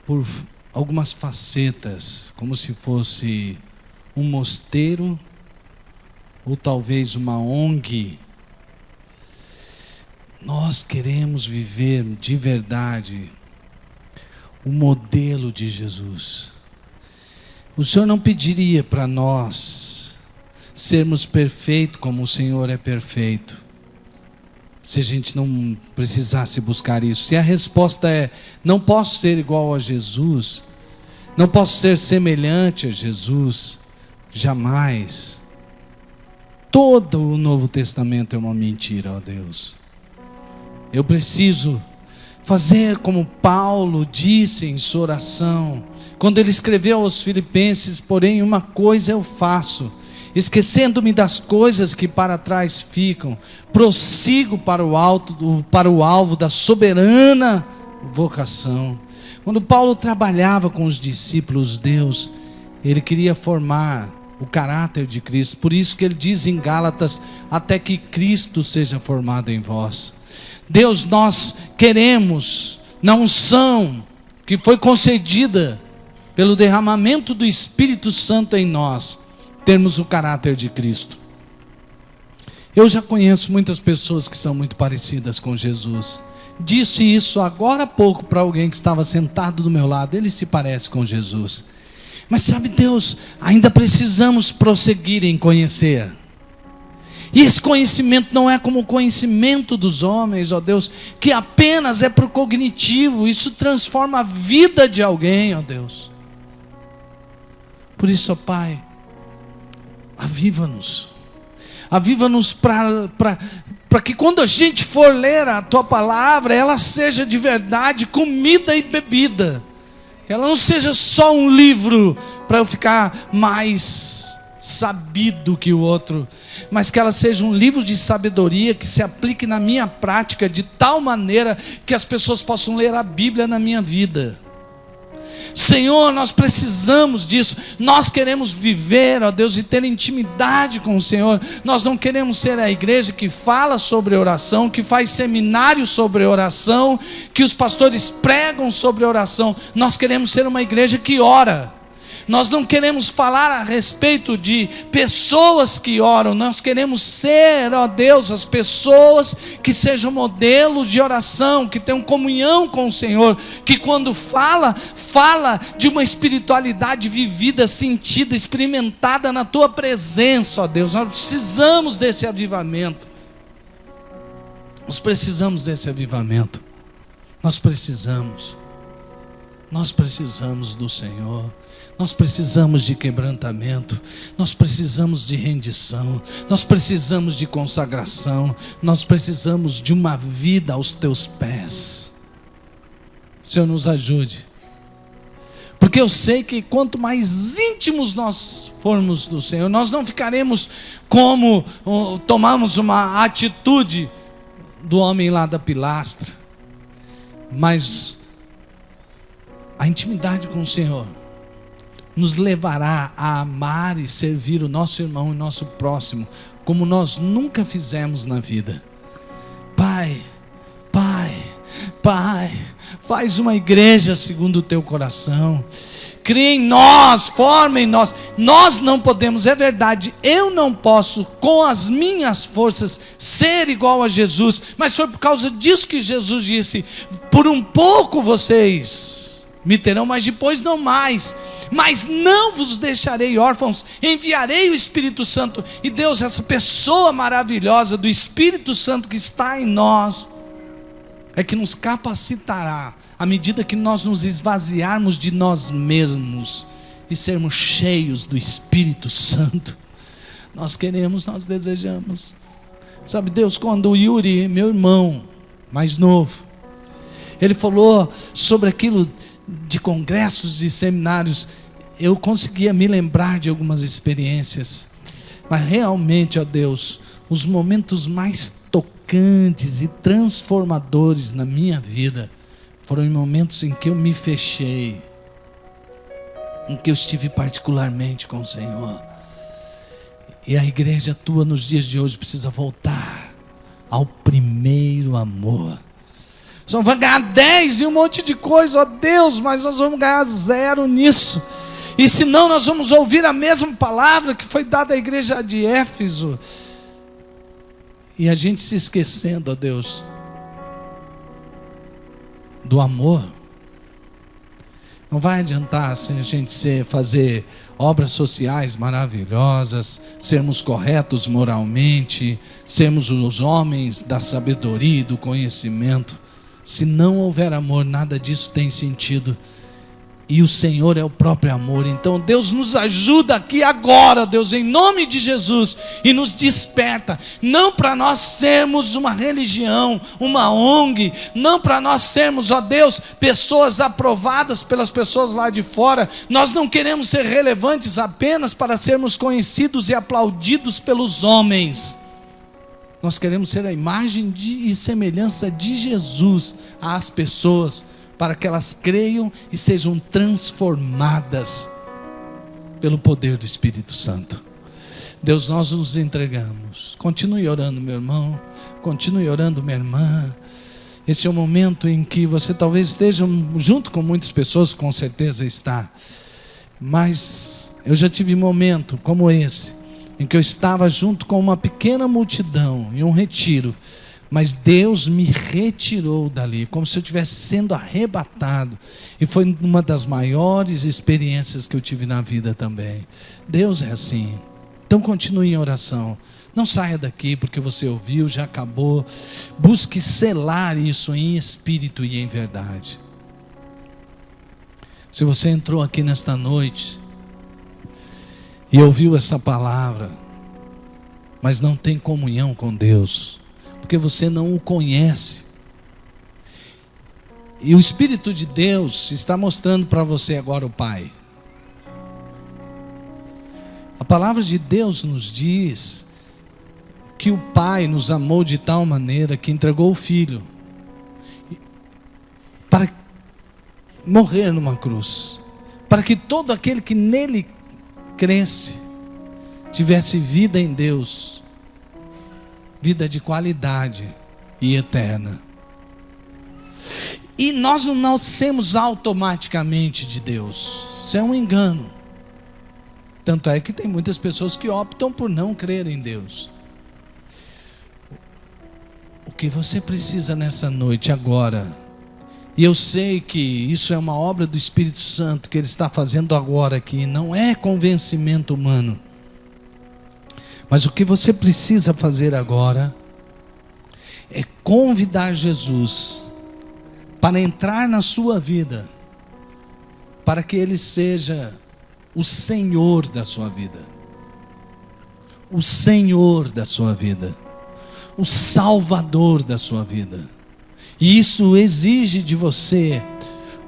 por algumas facetas, como se fosse um mosteiro ou talvez uma ONG. Nós queremos viver de verdade o modelo de Jesus. O Senhor não pediria para nós sermos perfeitos como o Senhor é perfeito, se a gente não precisasse buscar isso. Se a resposta é, não posso ser igual a Jesus, não posso ser semelhante a Jesus, jamais. Todo o Novo Testamento é uma mentira, ó Deus. Eu preciso fazer como Paulo disse em sua oração, quando ele escreveu aos Filipenses: porém uma coisa eu faço, esquecendo-me das coisas que para trás ficam, prossigo para o alvo da soberana vocação. Quando Paulo trabalhava com os discípulos de Deus, ele queria formar o caráter de Cristo. Por isso que ele diz em Gálatas: até que Cristo seja formado em vós. Deus, nós queremos, na unção que foi concedida pelo derramamento do Espírito Santo em nós, termos o caráter de Cristo. Eu já conheço muitas pessoas que são muito parecidas com Jesus. Disse isso agora há pouco para alguém que estava sentado do meu lado. Ele se parece com Jesus. Mas sabe, Deus, ainda precisamos prosseguir em conhecer. E esse conhecimento não é como o conhecimento dos homens, ó Deus, que apenas é para o cognitivo. Isso transforma a vida de alguém, ó Deus. Por isso, ó Pai, aviva-nos. Aviva-nos para que quando a gente for ler a Tua palavra, ela seja de verdade comida e bebida. Que ela não seja só um livro para eu ficar mais sabido que o outro, mas que ela seja um livro de sabedoria que se aplique na minha prática de tal maneira que as pessoas possam ler a Bíblia na minha vida. Senhor, nós precisamos disso. Nós queremos viver, ó Deus, e ter intimidade com o Senhor. Nós não queremos ser a igreja que fala sobre oração, que faz seminário sobre oração, que os pastores pregam sobre oração. Nós queremos ser uma igreja que ora. Nós não queremos falar a respeito de pessoas que oram. Nós queremos ser, ó Deus, as pessoas que sejam modelo de oração, que tenham comunhão com o Senhor, que quando fala de uma espiritualidade vivida, sentida, experimentada na Tua presença, ó Deus. Nós precisamos desse avivamento. Nós precisamos desse avivamento. Nós precisamos do Senhor. Nós precisamos de quebrantamento, nós precisamos de rendição, nós precisamos de consagração, nós precisamos de uma vida aos Teus pés. Senhor, nos ajude, porque eu sei que quanto mais íntimos nós formos do Senhor, nós não ficaremos como tomamos uma atitude do homem lá da pilastra, mas a intimidade com o Senhor nos levará a amar e servir o nosso irmão e nosso próximo, como nós nunca fizemos na vida. Pai, faz uma igreja segundo o teu coração. Cria em nós, forma em nós. Nós não podemos, é verdade, eu não posso com as minhas forças ser igual a Jesus, mas foi por causa disso que Jesus disse: por um pouco vocês me terão, mas depois não mais. Mas não vos deixarei órfãos, enviarei o Espírito Santo. E Deus, essa pessoa maravilhosa do Espírito Santo que está em nós, é que nos capacitará à medida que nós nos esvaziarmos de nós mesmos e sermos cheios do Espírito Santo. Nós queremos, nós desejamos. Sabe, Deus, quando o Yuri, meu irmão mais novo, ele falou sobre aquilo de congressos e seminários, eu conseguia me lembrar de algumas experiências, mas realmente, ó Deus, os momentos mais tocantes e transformadores na minha vida foram em momentos em que eu me fechei, em que eu estive particularmente com o Senhor. E a igreja tua nos dias de hoje precisa voltar ao primeiro amor. Só vai ganhar 10 e um monte de coisa, ó Deus, mas nós vamos ganhar 0 nisso. E senão nós vamos ouvir a mesma palavra que foi dada à igreja de Éfeso. E a gente se esquecendo, ó Deus, do amor. Não vai adiantar assim, a gente fazer obras sociais maravilhosas, sermos corretos moralmente, sermos os homens da sabedoria e do conhecimento. Se não houver amor, nada disso tem sentido. E o Senhor é o próprio amor. Então Deus nos ajuda aqui agora, Deus, em nome de Jesus, e nos desperta, não para nós sermos uma religião, uma ONG, não para nós sermos, ó Deus, pessoas aprovadas pelas pessoas lá de fora. Nós não queremos ser relevantes apenas para sermos conhecidos e aplaudidos pelos homens. Nós queremos ser a imagem e semelhança de Jesus às pessoas, para que elas creiam e sejam transformadas pelo poder do Espírito Santo. Deus, nós nos entregamos. Continue orando, meu irmão. Continue orando, minha irmã. Esse é o momento em que você talvez esteja junto com muitas pessoas, com certeza está. Mas eu já tive momento como esse, em que eu estava junto com uma pequena multidão em um retiro, mas Deus me retirou dali, como se eu estivesse sendo arrebatado, e foi uma das maiores experiências que eu tive na vida também. Deus é assim. Então continue em oração, não saia daqui porque você ouviu, já acabou. Busque selar isso em espírito e em verdade. Se você entrou aqui nesta noite e ouviu essa palavra, mas não tem comunhão com Deus, porque você não o conhece, e o Espírito de Deus está mostrando para você agora o Pai. A palavra de Deus nos diz que o Pai nos amou de tal maneira que entregou o Filho para morrer numa cruz, para que todo aquele que nele cresce tivesse vida em Deus, vida de qualidade e eterna. E nós não nascemos automaticamente de Deus. Isso é um engano. Tanto é que tem muitas pessoas que optam por não crer em Deus. O que você precisa nessa noite agora, e eu sei que isso é uma obra do Espírito Santo que Ele está fazendo agora aqui, não é convencimento humano. Mas o que você precisa fazer agora é convidar Jesus para entrar na sua vida, para que Ele seja o Senhor da sua vida, o Senhor da sua vida, o Salvador da sua vida. E isso exige de você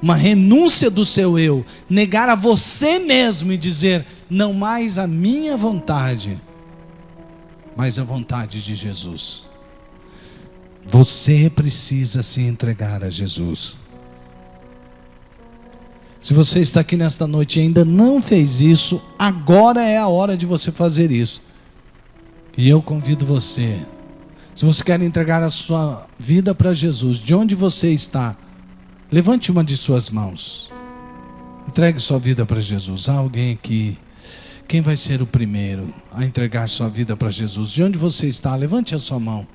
uma renúncia do seu eu, negar a você mesmo e dizer: não mais a minha vontade, mas a vontade de Jesus. Você precisa se entregar a Jesus. Se você está aqui nesta noite e ainda não fez isso, agora é a hora de você fazer isso. E eu convido você, se você quer entregar a sua vida para Jesus, de onde você está, levante uma de suas mãos. Entregue sua vida para Jesus. Há alguém aqui. Quem vai ser o primeiro a entregar sua vida para Jesus? De onde você está? Levante a sua mão.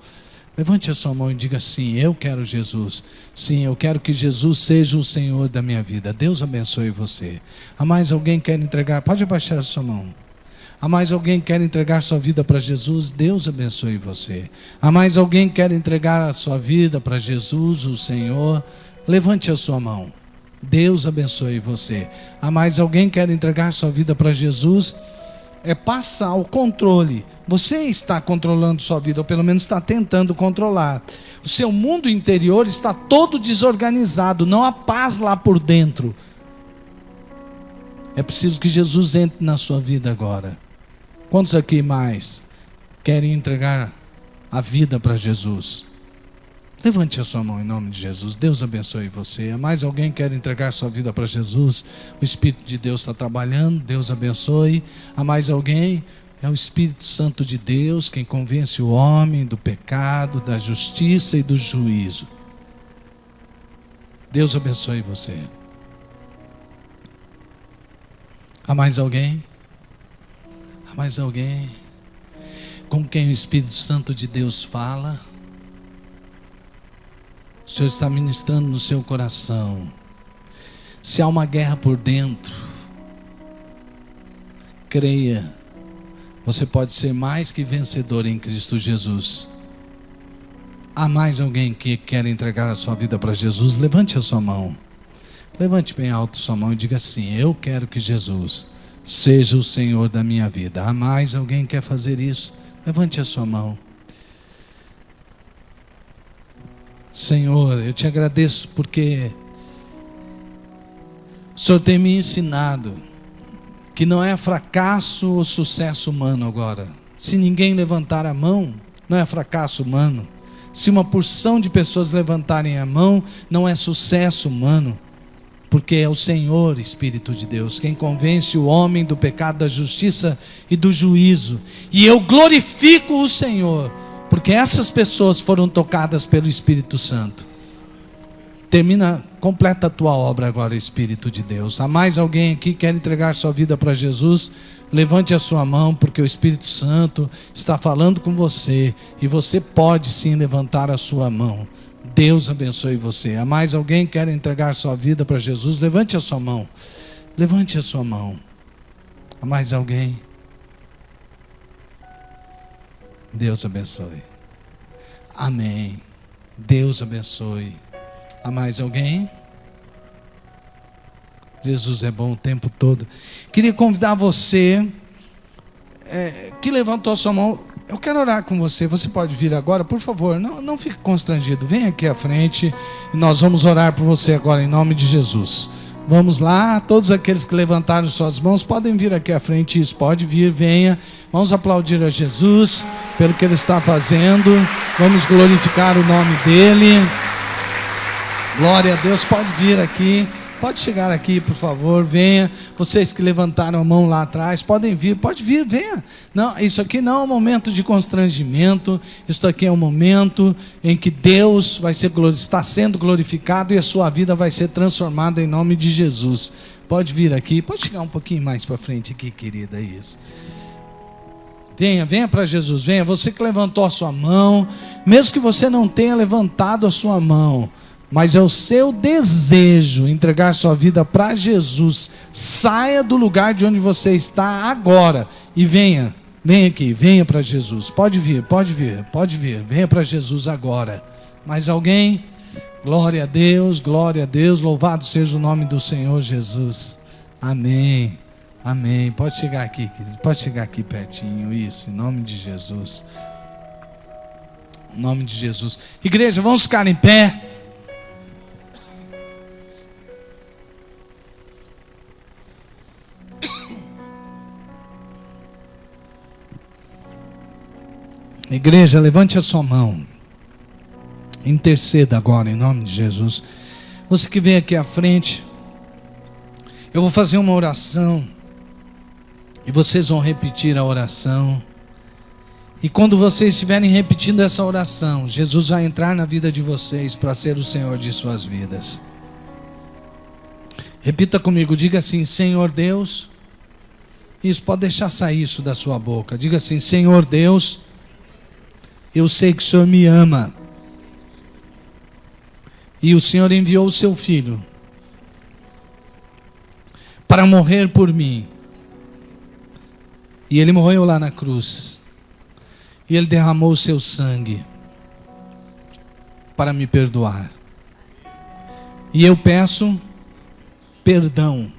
Levante a sua mão e diga: sim, eu quero Jesus. Sim, eu quero que Jesus seja o Senhor da minha vida. Deus abençoe você. Há mais alguém que quer entregar? Pode abaixar a sua mão. Há mais alguém que quer entregar sua vida para Jesus? Deus abençoe você. Há mais alguém que quer entregar a sua vida para Jesus, o Senhor? Levante a sua mão. Deus abençoe você. Há mais alguém que quer entregar sua vida para Jesus? É passar o controle. Você está controlando sua vida, ou pelo menos está tentando controlar. O seu mundo interior está todo desorganizado, não há paz lá por dentro. É preciso que Jesus entre na sua vida agora. Quantos aqui mais querem entregar a vida para Jesus? Levante a sua mão em nome de Jesus. Deus abençoe você. Há mais alguém que quer entregar sua vida para Jesus? O Espírito de Deus está trabalhando. Deus abençoe. Há mais alguém? É o Espírito Santo de Deus quem convence o homem do pecado, da justiça e do juízo. Deus abençoe você. Há mais alguém? Há mais alguém com quem o Espírito Santo de Deus fala? O Senhor está ministrando no seu coração. Se há uma guerra por dentro, creia, você pode ser mais que vencedor em Cristo Jesus. Há mais alguém que quer entregar a sua vida para Jesus? Levante a sua mão. Levante bem alto a sua mão e diga assim: eu quero que Jesus seja o Senhor da minha vida. Há mais alguém que quer fazer isso? Levante a sua mão. Senhor, eu te agradeço porque o Senhor tem me ensinado que não é fracasso ou sucesso humano agora. Se ninguém levantar a mão, não é fracasso humano. Se uma porção de pessoas levantarem a mão, não é sucesso humano. Porque é o Senhor, Espírito de Deus, quem convence o homem do pecado, da justiça e do juízo. E eu glorifico o Senhor, porque essas pessoas foram tocadas pelo Espírito Santo. Completa a tua obra agora, Espírito de Deus. Há mais alguém aqui que quer entregar sua vida para Jesus? Levante a sua mão, porque o Espírito Santo está falando com você. E você pode sim levantar a sua mão. Deus abençoe você. Há mais alguém que quer entregar sua vida para Jesus? Levante a sua mão. Levante a sua mão. Há mais alguém? Deus abençoe. Amém. Deus abençoe. Há mais alguém? Jesus é bom o tempo todo. Queria convidar você que levantou a sua mão. Eu quero orar com você. Você pode vir agora, por favor. Não fique constrangido. Vem aqui à frente e nós vamos orar por você agora em nome de Jesus. Vamos lá, todos aqueles que levantaram suas mãos podem vir aqui à frente. Isso, pode vir, venha. Vamos aplaudir a Jesus pelo que Ele está fazendo. Vamos glorificar o nome dEle. Glória a Deus, pode vir aqui. Pode chegar aqui, por favor, venha. Vocês que levantaram a mão lá atrás, podem vir, pode vir, venha. Não, isso aqui não é um momento de constrangimento. Isso aqui é um momento em que Deus está sendo glorificado e a sua vida vai ser transformada em nome de Jesus. Pode vir aqui, pode chegar um pouquinho mais para frente aqui, querida, isso. Venha para Jesus, venha. Você que levantou a sua mão, mesmo que você não tenha levantado a sua mão, mas é o seu desejo entregar sua vida para Jesus. Saia do lugar de onde você está agora e venha aqui, venha para Jesus. Pode vir, venha para Jesus agora. Mais alguém? Glória a Deus, louvado seja o nome do Senhor Jesus. Amém, amém. Pode chegar aqui, querido, pode chegar aqui pertinho, isso, em nome de Jesus. Em nome de Jesus. Igreja, vamos ficar em pé. Igreja, levante a sua mão. Interceda agora em nome de Jesus. Você que vem aqui à frente, Eu vou fazer uma oração e vocês vão repetir a oração. E quando vocês estiverem repetindo essa oração, Jesus vai entrar na vida de vocês para ser o Senhor de suas vidas. Repita comigo, diga assim: Senhor Deus. Isso, pode deixar sair isso da sua boca. Diga assim: Senhor Deus, eu sei que o Senhor me ama. E o Senhor enviou o seu Filho para morrer por mim. E Ele morreu lá na cruz. E Ele derramou o seu sangue para me perdoar. E eu peço perdão.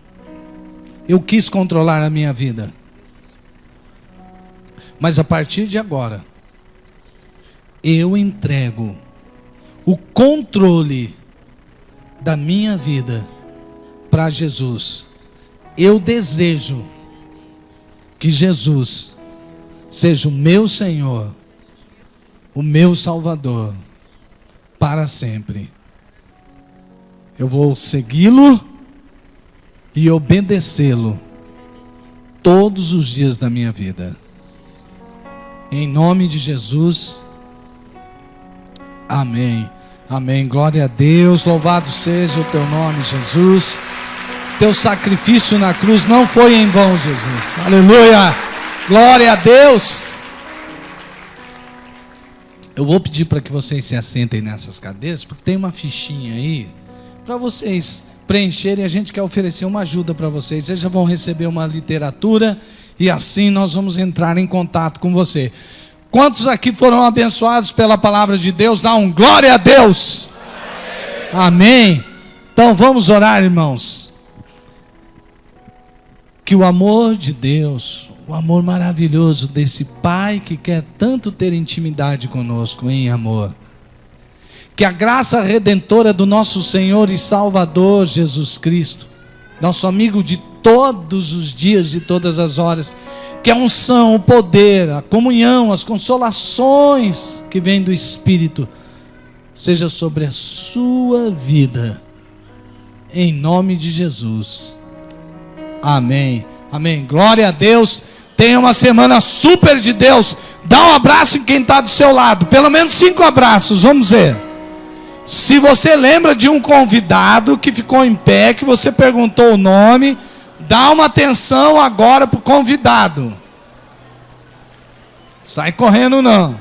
Eu quis controlar a minha vida. Mas a partir de agora, eu entrego o controle da minha vida para Jesus. Eu desejo que Jesus seja o meu Senhor, o meu Salvador, para sempre. Eu vou segui-lo e obedecê-lo todos os dias da minha vida. Em nome de Jesus. Amém. Amém. Glória a Deus. Louvado seja o teu nome, Jesus. Teu sacrifício na cruz não foi em vão, Jesus. Aleluia. Glória a Deus. Eu vou pedir para que vocês se assentem nessas cadeiras, porque tem uma fichinha aí para vocês preencherem. A gente quer oferecer uma ajuda para vocês. Vocês já vão receber uma literatura e assim nós vamos entrar em contato com você. Quantos aqui foram abençoados pela palavra de Deus? Dá um glória a Deus. Amém. Então vamos orar, irmãos. Que o amor de Deus, o amor maravilhoso desse Pai que quer tanto ter intimidade conosco em amor, que a graça redentora do nosso Senhor e Salvador Jesus Cristo, nosso amigo de todos os dias, de todas as horas, que a unção, o poder, a comunhão, as consolações que vêm do Espírito, seja sobre a sua vida, em nome de Jesus. Amém. Amém. Glória a Deus. Tenha uma semana super de Deus. Dá um abraço em quem está do seu lado. Pelo menos 5 abraços. Vamos ver. Se você lembra de um convidado que ficou em pé, que você perguntou o nome, dá uma atenção agora para o convidado. Sai correndo não.